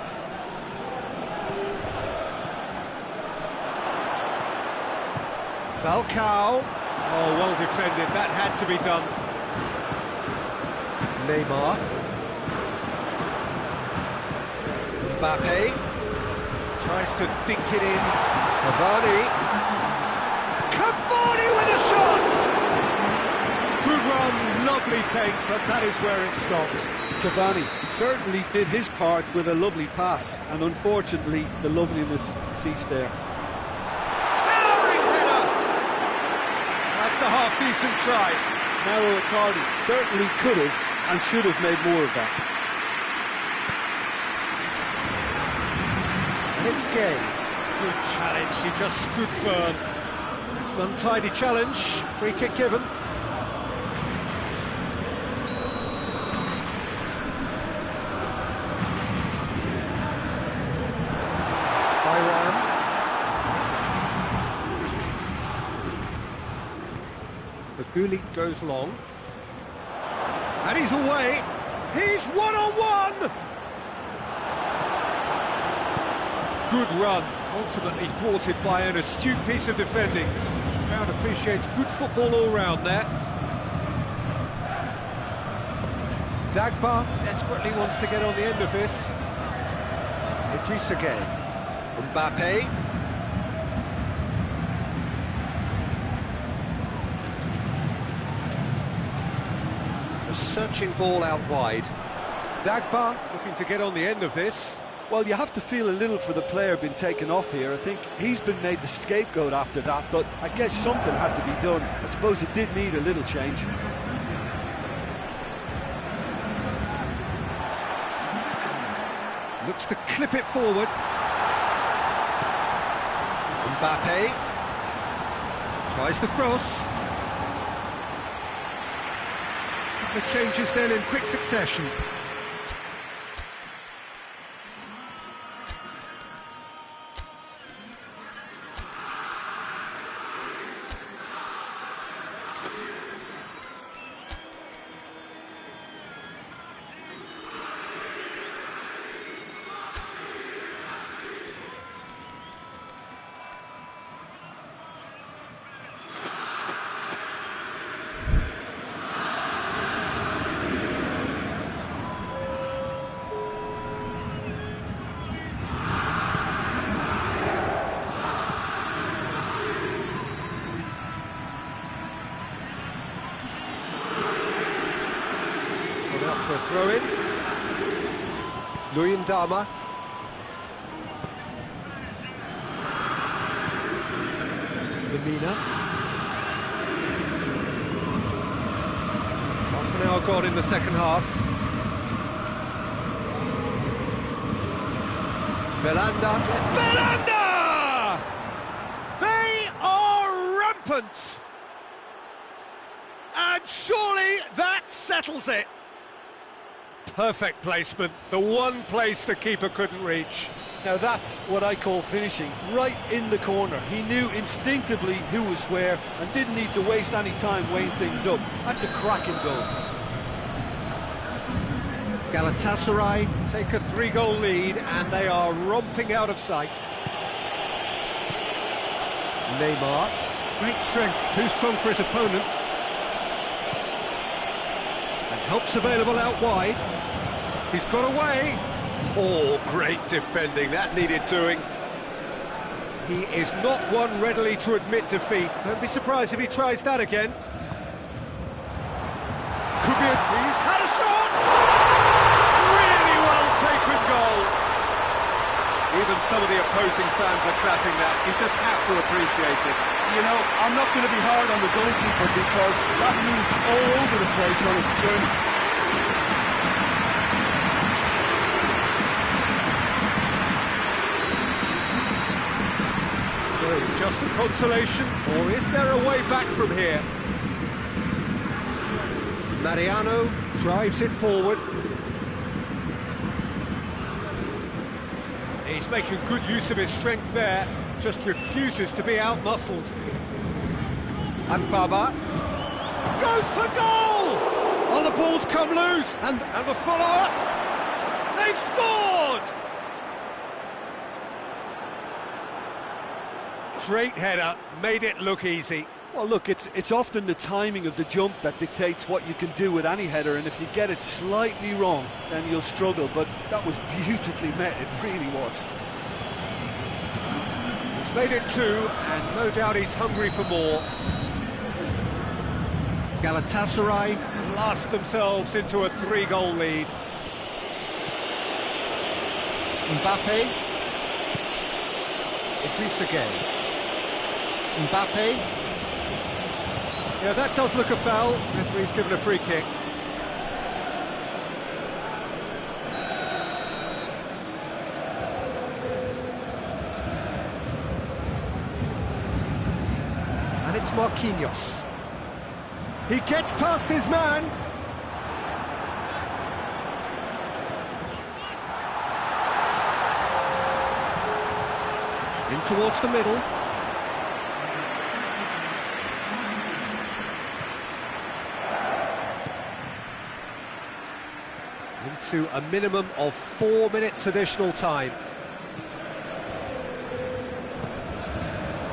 Falcao. Oh, well defended, that had to be done. Neymar. Mbappe. Tries to dink it in. Cavani. Cavani with a shot! Good run, lovely take, but that is where it stopped. Cavani certainly did his part with a lovely pass, and unfortunately the loveliness ceased there. A half-decent try. Mauro Icardi certainly could have and should have made more of that. And it's Gay. Good challenge, he just stood firm. It's an untidy challenge, free kick given. Gulli goes long. And he's away. He's one-on-one! Good run, ultimately thwarted by an astute piece of defending. The crowd appreciates good football all round there. Dagba desperately wants to get on the end of this. Idrissa Gueye. Mbappe. A searching ball out wide. Dagba looking to get on the end of this. Well, you have to feel a little for the player being taken off here. I think he's been made the scapegoat after that, but I guess something had to be done. I suppose it did need a little change. Looks to clip it forward. Mbappe tries the cross. The changes then in quick succession. For a throw-in. Luyendama. Lemina. Half an hour gone in the second half. Belanda. Belanda! They are rampant! And surely that settles it. Perfect placement, the one place the keeper couldn't reach. Now that's what I call finishing, right in the corner. He knew instinctively who was where and didn't need to waste any time weighing things up. That's a cracking goal. Galatasaray take a 3-goal lead and they are romping out of sight. Neymar, great strength, too strong for his opponent. And help's available out wide. He's got away. Oh, great defending, that needed doing. He is not one readily to admit defeat. Don't be surprised if he tries that again. Could be he's had a shot! Really well taken goal. Even some of the opposing fans are clapping that. You just have to appreciate it. You know, I'm not going to be hard on the goalkeeper because that moved all over the place on its journey. So, just the consolation, or is there a way back from here? Mariano drives it forward. He's making good use of his strength there, just refuses to be out-muscled. And Baba goes for goal! Oh, the ball's come loose, and the follow-up. They've scored! Great header, made it look easy. Well, look, it's often the timing of the jump that dictates what you can do with any header, and if you get it slightly wrong, then you'll struggle, but that was beautifully met, it really was. He's made it 2, and no doubt he's hungry for more. Galatasaray blast themselves into a 3-goal lead. Mbappe. Idrissa Gueye. Mbappe. Yeah, that does look a foul. Referee's given a free kick. And it's Marquinhos. He gets past his man. In towards the middle. Into a minimum of 4 minutes additional time.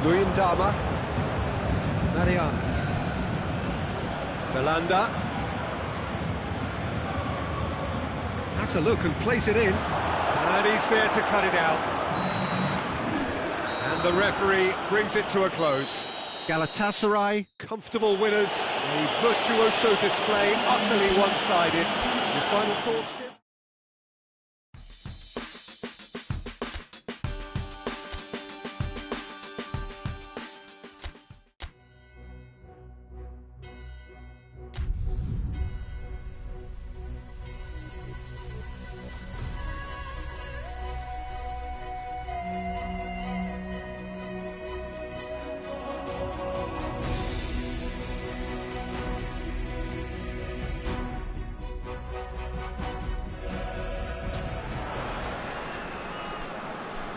Luyendama. Mariano. Belanda. Has a look and plays it in. And he's there to cut it out. And the referee brings it to a close. Galatasaray, comfortable winners. A virtuoso display, utterly one-sided. Your final thoughts, Jim?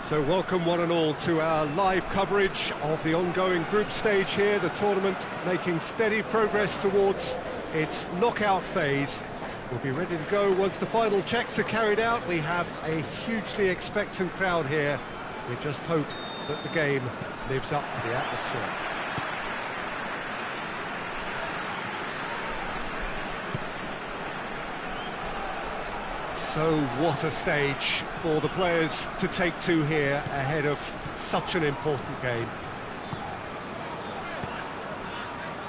So welcome one and all to our live coverage of the ongoing group stage here, the tournament making steady progress towards its knockout phase. We'll be ready to go once the final checks are carried out. We have a hugely expectant crowd here. We just hope that the game lives up to the atmosphere. So what a stage for the players to take to here ahead of such an important game.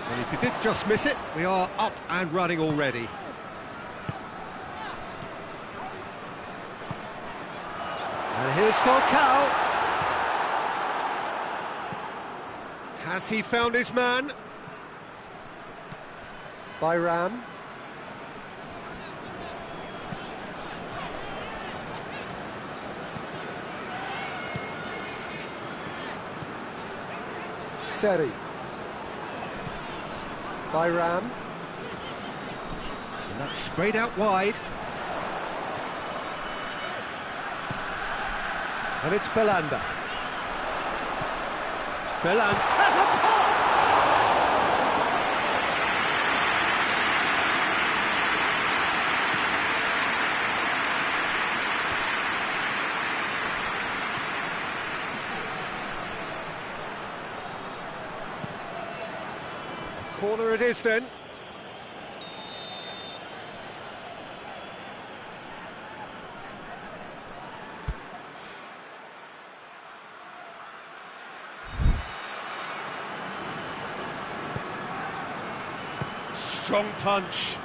And if you did just miss it, we are up and running already. And here's Falcao. Has he found his man? Bayram. Seri. Bayram. And that's sprayed out wide. And it's Belanda. Belanda has a pop! Corner it is then. Strong punch.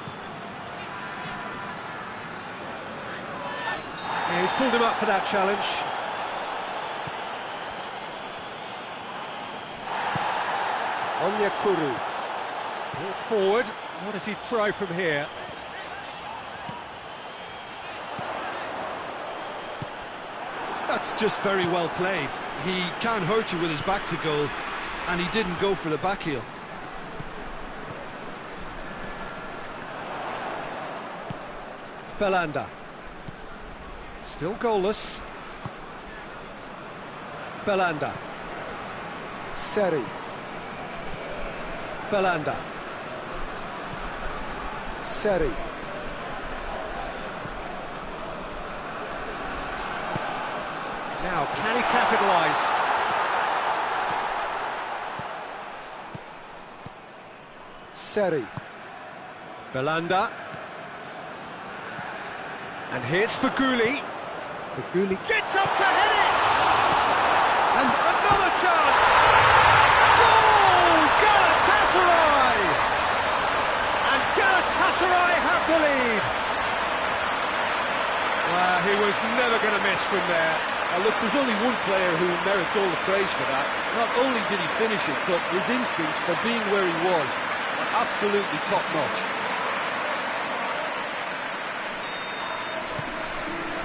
Yeah, he's pulled him up for that challenge. Onyekuru. Brought forward. What does he try from here? That's just very well played. He can't hurt you with his back to goal, and he didn't go for the back heel. Belanda. Still goalless. Belanda. Seri. Belanda. Seri. Now, can he capitalise? Seri. Belanda. And here's Faguli. Faguli gets up to head it! And another chance! Goal! Galatasaray! And Galatasaray have the lead! Well, he was never going to miss from there. Look, there's only one player who merits all the praise for that. Not only did he finish it, but his instincts for being where he was are absolutely top-notch.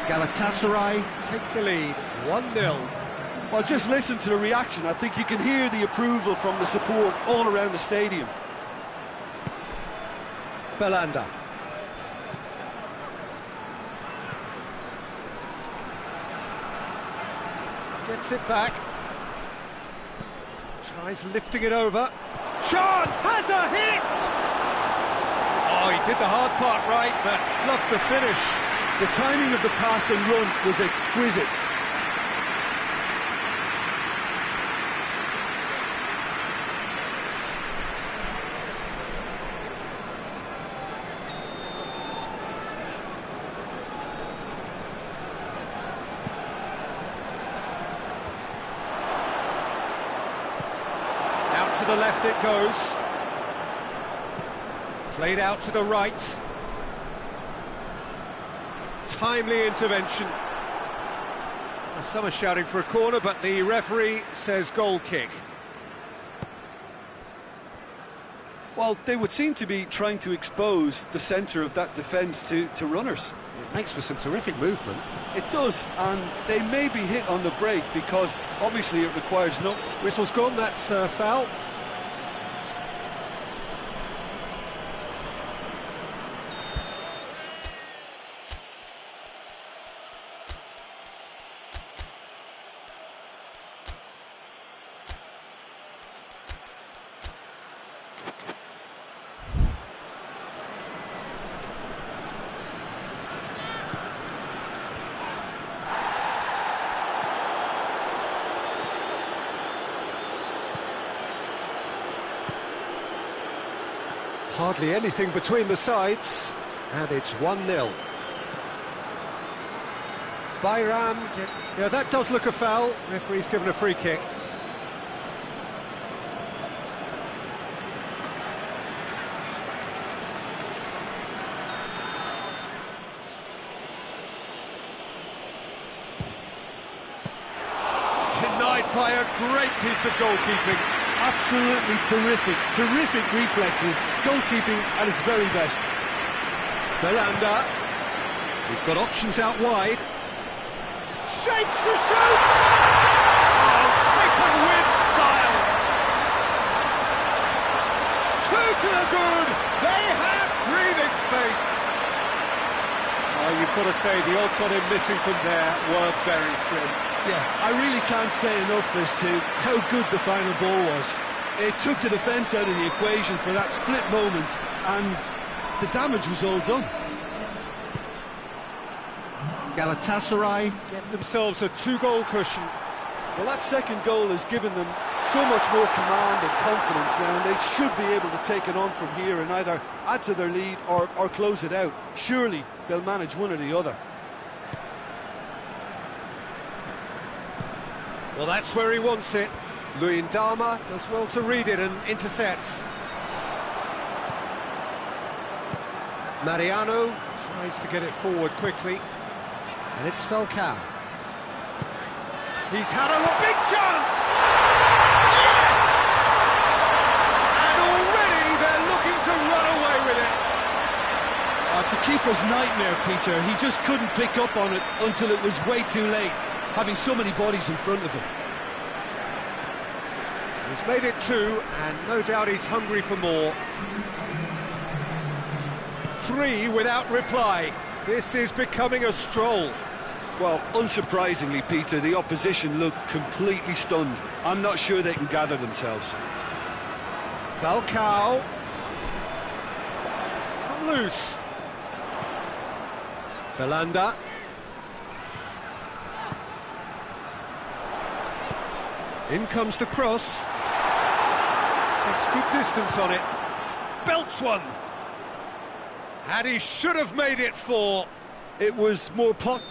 Galatasaray take the lead, 1-0. Well, just listen to the reaction. I think you can hear the approval from the support all around the stadium. Belanda. Gets it back. Tries lifting it over. Sean has a hit! Oh, he did the hard part right, but fluffed the finish. The timing of the pass and run was exquisite. Out to the left it goes. Played out to the right. Timely intervention. Well, some are shouting for a corner, but the referee says goal kick. Well, they would seem to be trying to expose the centre of that defence to runners. It makes for some terrific movement. It does, and they may be hit on the break because obviously it requires no... Whistle's gone, that's foul. Hardly anything between the sides, and it's 1-0. Bayram, yeah, that does look a foul. Referee's given a free kick. Denied by a great piece of goalkeeping. Absolutely terrific reflexes, goalkeeping at its very best. Belanda, he's got options out wide. Shapes to shoot! Oh, taken with style! Two to the good, they have breathing space. Oh, you've got to say, the odds on him missing from there were very slim. Yeah, I really can't say enough as to how good the final ball was. It took the defence out of the equation for that split moment, and the damage was all done. Galatasaray get themselves a 2-goal cushion. Well, that second goal has given them so much more command and confidence now, and they should be able to take it on from here and either add to their lead or close it out. Surely they'll manage one or the other. Well, that's where he wants it. Luyendama does well to read it and intercepts. Mariano tries to get it forward quickly. And it's Falcao. He's had a big chance! Yes! keeper's nightmare, Peter. He just couldn't pick up on it until it was way too late, having so many bodies in front of him. He's made it 2, and no doubt he's hungry for more. 3 without reply. This is becoming a stroll. Well, unsurprisingly, Peter, the opposition look completely stunned. I'm not sure they can gather themselves. Falcao. It's come loose. Belanda. In comes the cross. Gets good distance on it. Belts one. And he should have made it 4. It was more pot.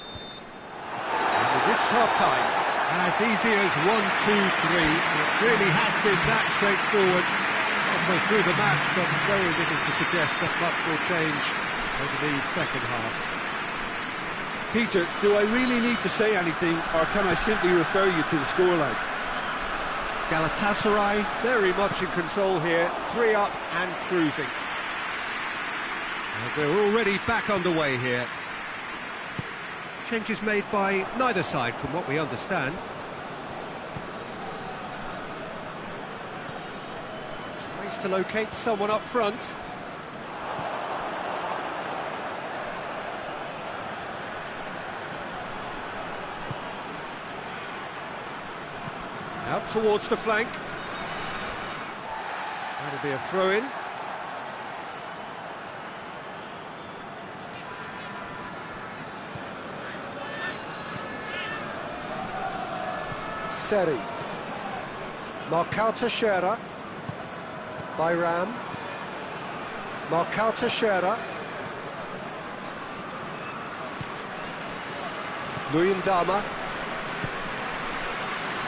We've reached half-time. As easy as 1, 2, 3. It really has been that straightforward. Halfway through the match, but very little to suggest that much will change over the second half. Peter, do I really need to say anything, or can I simply refer you to the scoreline? Galatasaray very much in control here, 3 up and cruising. And we're already back underway here. Changes made by neither side, from what we understand. Tries to locate someone up front. Out towards the flank. That'll be a throw-in. Seri. Marcao Teixeira. Bayram. Marcao Teixeira. Luyendama.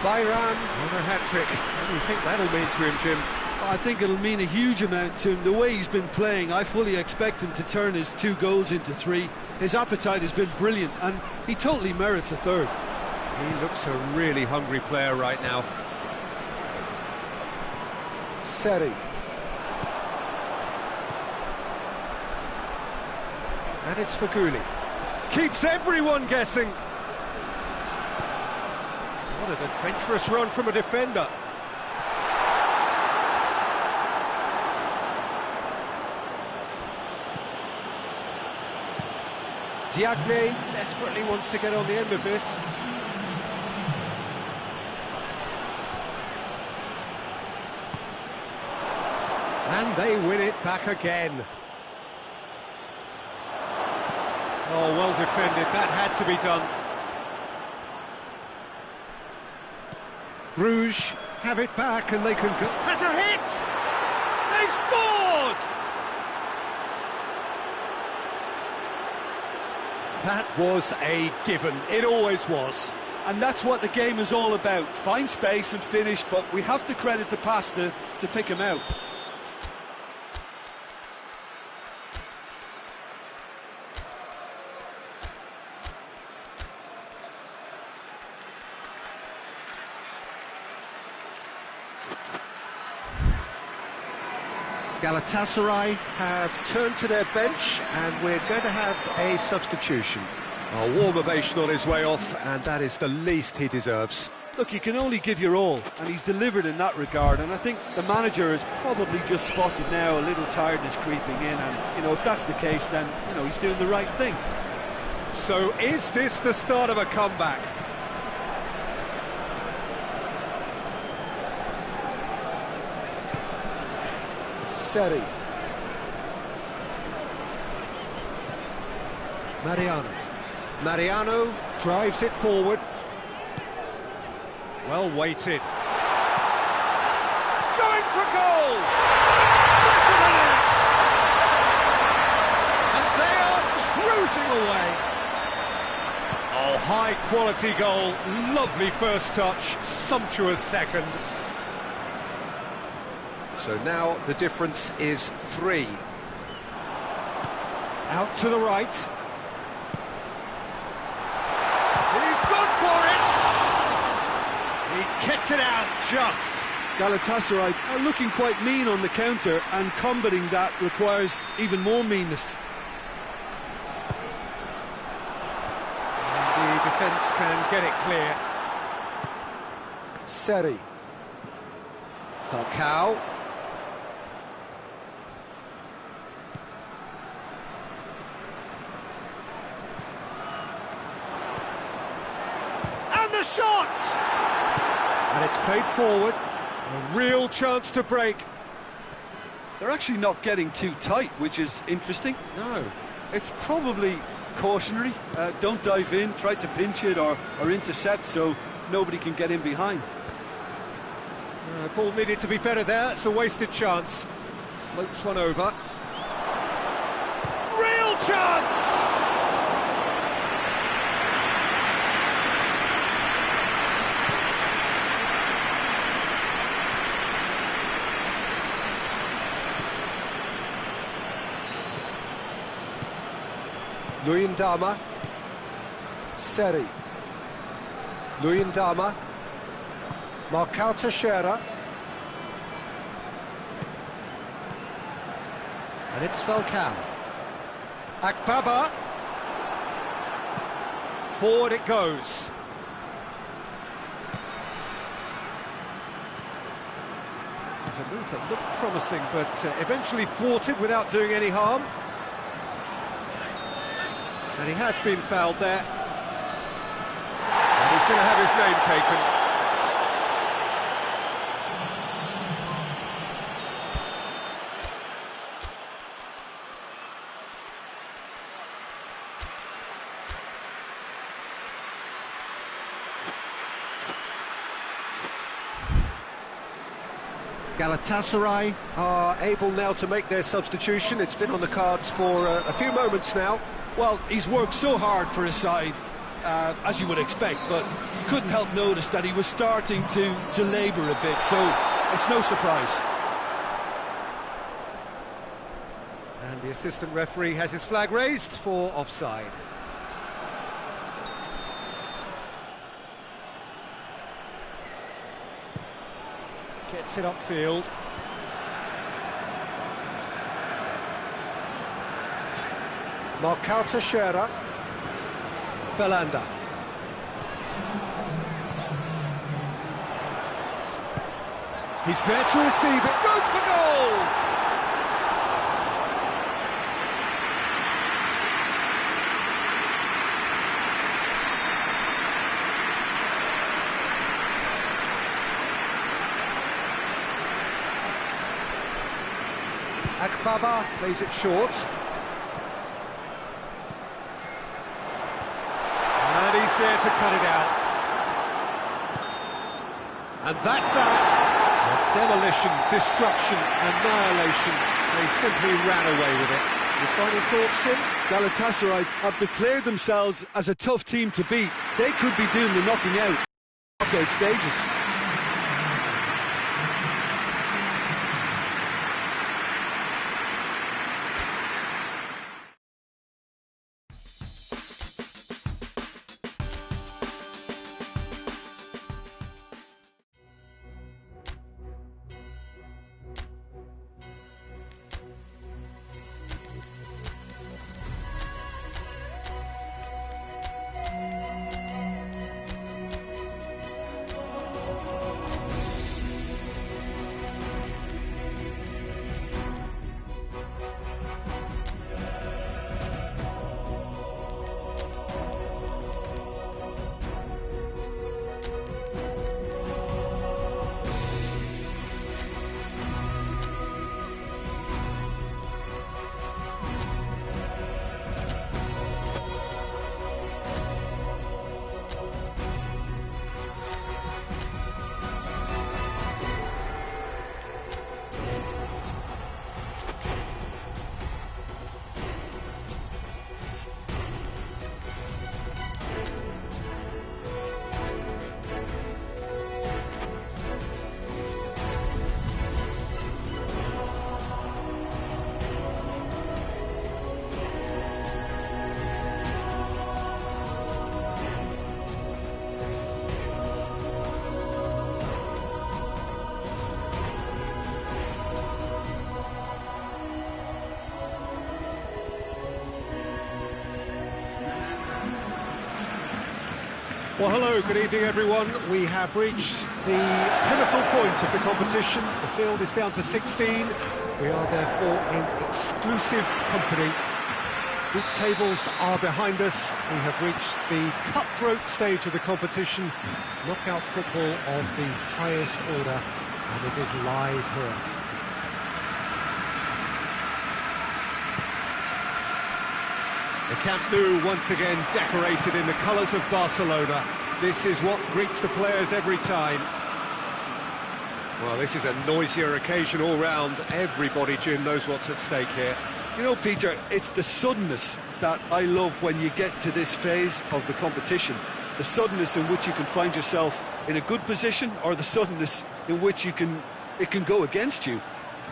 Bayram on a hat-trick. What do you think that'll mean to him, Jim? I think it'll mean a huge amount to him. The way he's been playing, I fully expect him to turn his 2 goals into 3. His appetite has been brilliant, and he totally merits a 3rd. He looks a really hungry player right now. Seri. And it's Faguli. Keeps everyone guessing. What an adventurous run from a defender. Diagne desperately wants to get on the end of this. And they win it back again. Oh, well defended. That had to be done. Bruges have it back and they can go. Has a hit! They've scored! That was a given. It always was. And that's what the game is all about. Find space and finish, but we have to credit the pass to pick him out. Galatasaray have turned to their bench and we're going to have a substitution. A warm ovation on his way off, and that is the least he deserves. Look, you can only give your all, and he's delivered in that regard, and I think the manager has probably just spotted now a little tiredness creeping in, and, you know, if that's the case, then, you know, he's doing the right thing. So is this the start of a comeback? Seri. Mariano drives it forward. Well weighted. Going for goal! Back of the net! And they are cruising away. Oh, high quality goal. Lovely first touch, sumptuous second. So now the difference is 3. Out to the right. He's gone for it! He's kept it out just. Galatasaray are looking quite mean on the counter, and combating that requires even more meanness. defence can get it clear. Seri. Falcao. And the shot! And it's played forward. A real chance to break. They're actually not getting too tight, which is interesting. No. It's probably cautionary. Don't dive in, try to pinch it or intercept so nobody can get in behind. Ball needed to be better there. It's a wasted chance. Floats one over. Real chance! Luyendama. Seri. Luyendama. Marcao Teixeira. And it's Falcao. Akbaba. Forward it goes. It's a move that looked promising, but eventually thwarted without doing any harm. And he has been fouled there. And he's going to have his name taken. Galatasaray are able now to make their substitution. It's been on the cards for a few moments now. Well, he's worked so hard for his side, as you would expect, but you couldn't help notice that he was starting to labour a bit, so it's no surprise. And the assistant referee has his flag raised for offside. Gets it upfield. Marcao Teixeira. Belanda. He's there to receive it. Goes for goal! Akbaba plays it short. And he's there to cut it out. And that's that. Demolition, destruction, annihilation. They simply ran away with it. Your final thoughts, Jim? Galatasaray have declared themselves as a tough team to beat. They could be doing the knocking out stages. Well, hello, good evening, everyone. We have reached the pivotal point of the competition. The field is down to 16. We are therefore in exclusive company. Group tables are behind us. We have reached the cutthroat stage of the competition. Knockout football of the highest order, and it is live here. The Camp Nou once again decorated in the colours of Barcelona. This is what greets the players every time. Well, this is a noisier occasion all round. Everybody, Jim, knows what's at stake here. You know, Peter, it's the suddenness that I love when you get to this phase of the competition. The suddenness in which you can find yourself in a good position, or the suddenness in which it can go against you.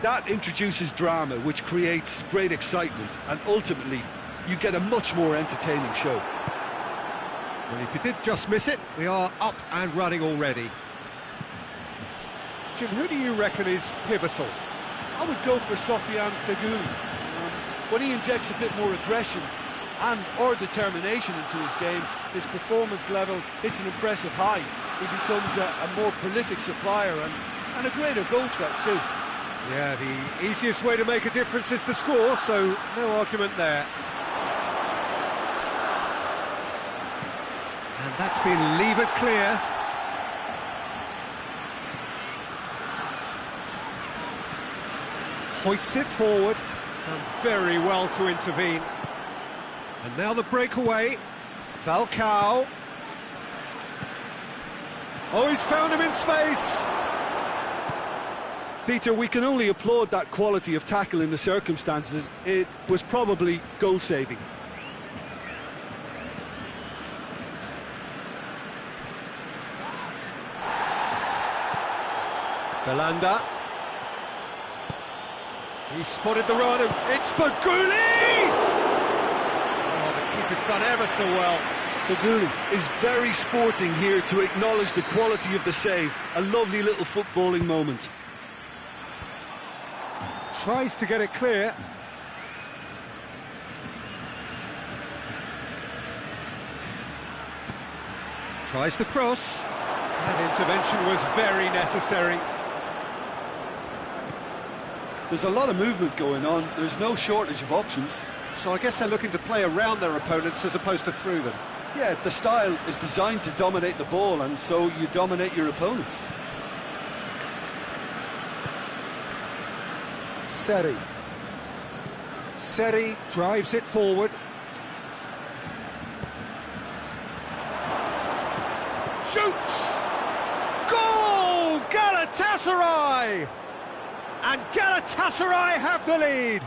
That introduces drama, which creates great excitement, and ultimately you get a much more entertaining show. Well, if you did just miss it, we are up and running already. Jim, who do you reckon is pivotal? I would go for Sofiane Feghouli. When he injects a bit more aggression or determination into his game, his performance level hits an impressive high. He becomes a more prolific supplier and a greater goal threat too. Yeah, the easiest way to make a difference is to score, so no argument there. And that's been levered clear. Hoists it forward. Done very well to intervene. And now the breakaway. Falcao. Oh, he's found him in space. Peter, we can only applaud that quality of tackle in the circumstances. It was probably goal-saving. Belanda. He spotted the run, and it's Feghouli! Oh, the keeper's done ever so well. Feghouli is very sporting here to acknowledge the quality of the save. A lovely little footballing moment. Tries to get it clear. Tries to cross. That intervention was very necessary. There's a lot of movement going on. There's no shortage of options. So I guess they're looking to play around their opponents as opposed to through them. Yeah, the style is designed to dominate the ball, and so you dominate your opponents. Seri. Seri drives it forward. Shoots! Goal! Galatasaray! And Galatasaray have the lead.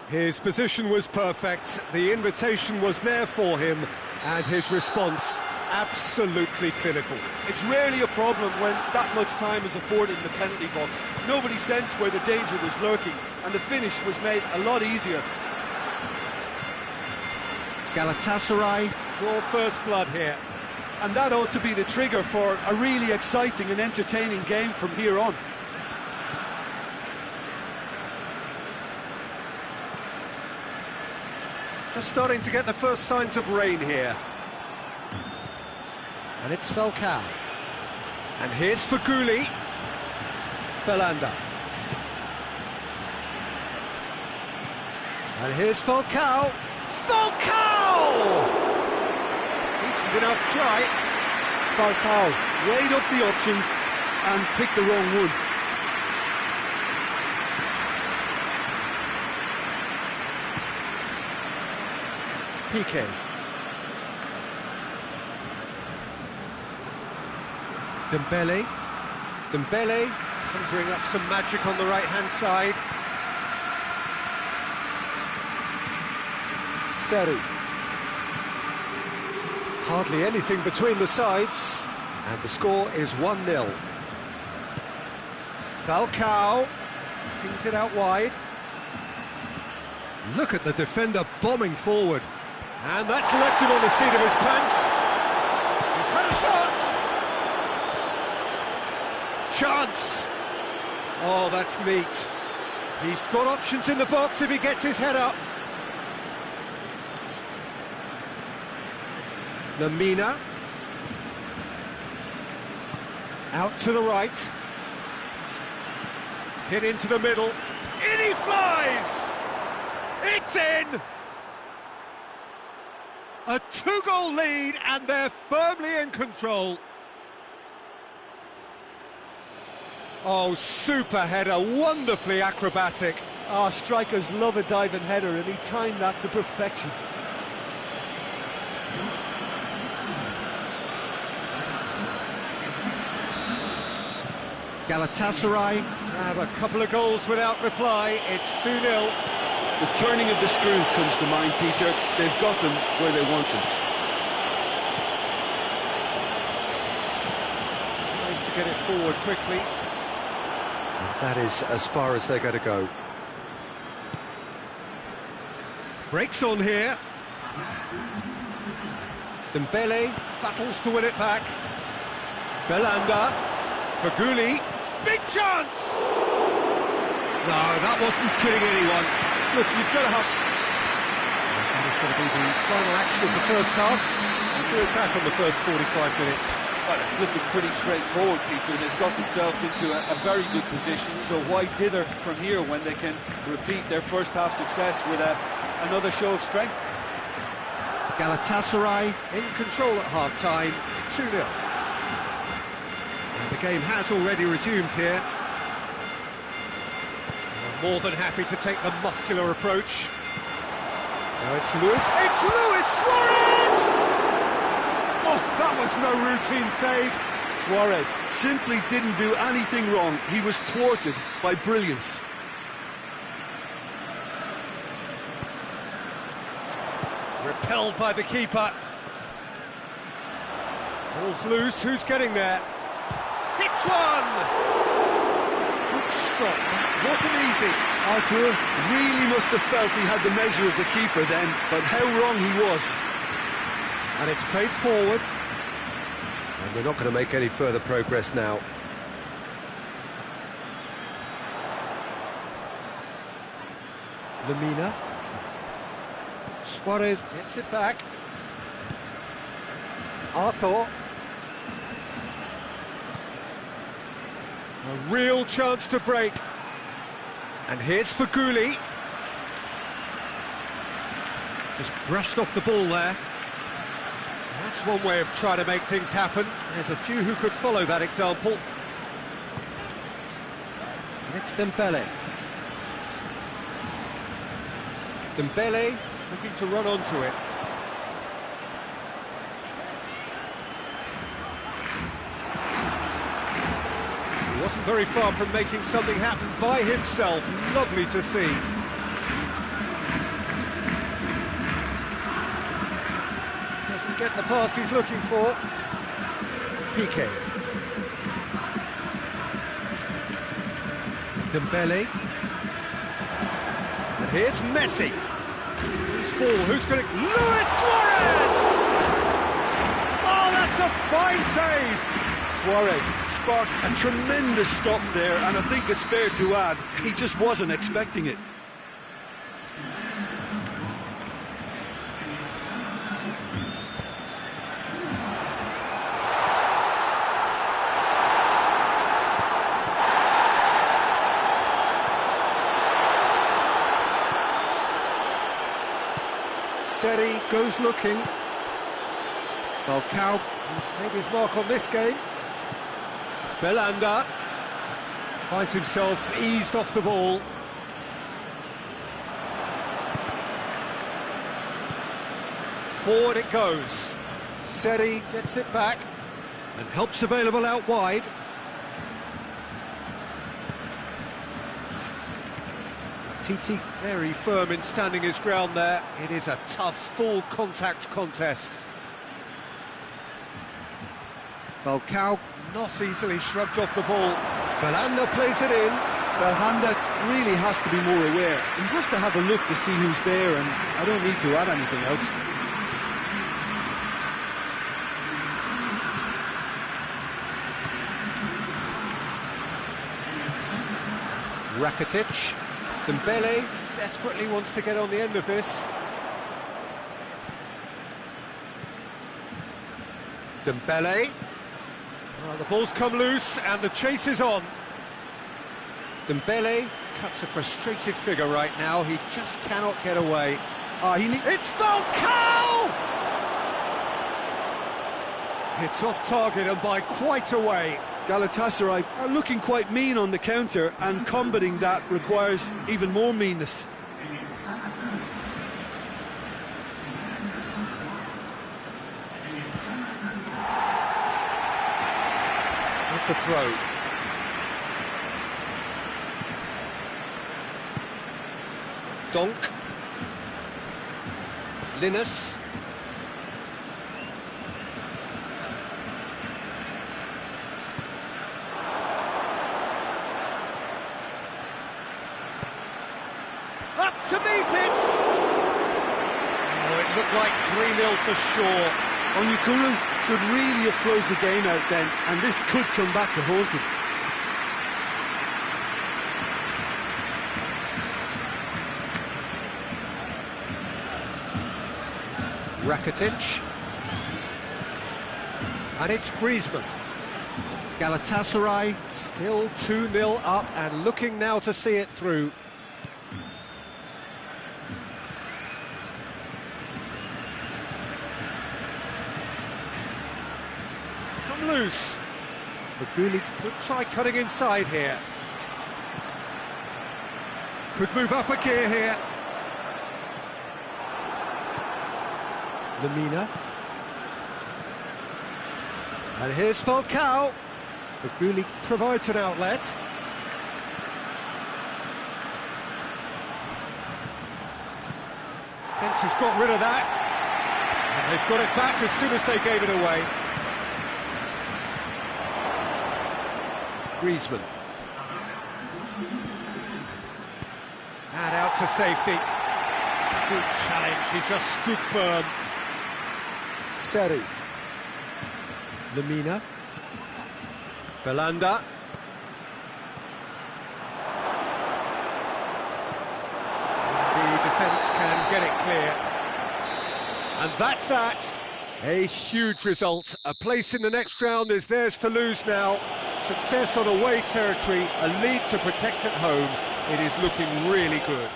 His position was perfect, the invitation was there for him, and his response absolutely clinical. It's rarely a problem when that much time is afforded in the penalty box. Nobody sensed where the danger was lurking, and the finish was made a lot easier. Galatasaray draw first blood here. And that ought to be the trigger for a really exciting and entertaining game from here on. Just starting to get the first signs of rain here. And it's Falcao. And here's Feghouli. Belanda. And here's Falcao. Falcao! Decent enough try. Falcao weighed up the options and picked the wrong one. Piqué. Dembele conjuring up some magic on the right-hand side. Seri. Hardly anything between the sides, and the score is 1-0. Falcao tings it out wide. Look at the defender bombing forward. And that's left him on the seat of his pants. He's had a shot. Chance. Oh, that's neat. He's got options in the box if he gets his head up. Lemina. Out to the right. Hit into the middle. In he flies! It's in! A 2-goal lead, and they're firmly in control. Oh, super header, wonderfully acrobatic. Ah, strikers love a diving header, and he timed that to perfection. Galatasaray have a couple of goals without reply. It's 2-0. The turning of the screw comes to mind, Peter. They've got them where they want them. Tries to get it forward quickly. And that is as far as they're going to go. Breaks on here. Dembele battles to win it back. Belanda. Faguli. Big chance! No, that wasn't kidding anyone. Look, you've got to have... And it's going to be the final action of the first half. We'll do it back on the first 45 minutes. Well, it's looking pretty straightforward, Peter. They've got themselves into a very good position, so why dither from here when they can repeat their first half success with another show of strength? Galatasaray in control at half-time, 2-0. And the game has already resumed here. They're more than happy to take the muscular approach. Now it's Luis. It's Luis Suarez! Oh, that was no routine save. Suarez simply didn't do anything wrong. He was thwarted by brilliance. Repelled by the keeper. Ball's loose, who's getting there? Hits one! Good stop, wasn't easy. Artur really must have felt he had the measure of the keeper then, but how wrong he was. And it's played forward. And they're not going to make any further progress now. Lemina. Suarez gets it back. Arthur. A real chance to break. And here's Faguli. Just brushed off the ball there. That's one way of trying to make things happen. There's a few who could follow that example. And it's Dembele. Dembele looking to run onto it. He wasn't very far from making something happen by himself. Lovely to see. Doesn't get the pass he's looking for. PK. Dembele. And here's Messi. Who's ball? Who's going to... Luis Suarez! Oh, that's a fine save! Suarez sparked a tremendous stop there, and I think it's fair to add, he just wasn't expecting it. Seri goes looking. Falcao has made his mark on this game. Belanda finds himself eased off the ball. Forward it goes. Seri gets it back and helps available out wide. Titi very firm in standing his ground there. It is a tough full contact contest. Falcao not easily shrugged off the ball. Belanda plays it in. Belhanda really has to be more aware. He has to have a look to see who's there, and I don't need to add anything else. Rakitic. Dembele desperately wants to get on the end of this. Dembele. The ball's come loose and the chase is on. Dembele cuts a frustrated figure right now. He just cannot get away. It's Falcao! It's off target and by quite a way. Galatasaray are looking quite mean on the counter, and combating that requires even more meanness. That's a throw. Donk. Linus. Up to meet it! Oh, it looked like 3-0 for sure. Onyekuru should really have closed the game out then, and this could come back to haunt him. Rakitic. And it's Griezmann. Galatasaray still 2-0 up and looking now to see it through. It's come loose. Maguli could try cutting inside here. Could move up a gear here. Lemina. And here's Falcao. Maguli provides an outlet. Defence has got rid of that. And they've got it back as soon as they gave it away. Griezmann. And out to safety. Good challenge, he just stood firm. Seri. Lemina. Belanda. The defence can get it clear. And that's that. A huge result. A place in the next round is theirs to lose now. Success on away territory, a lead to protect at home. It is looking really good.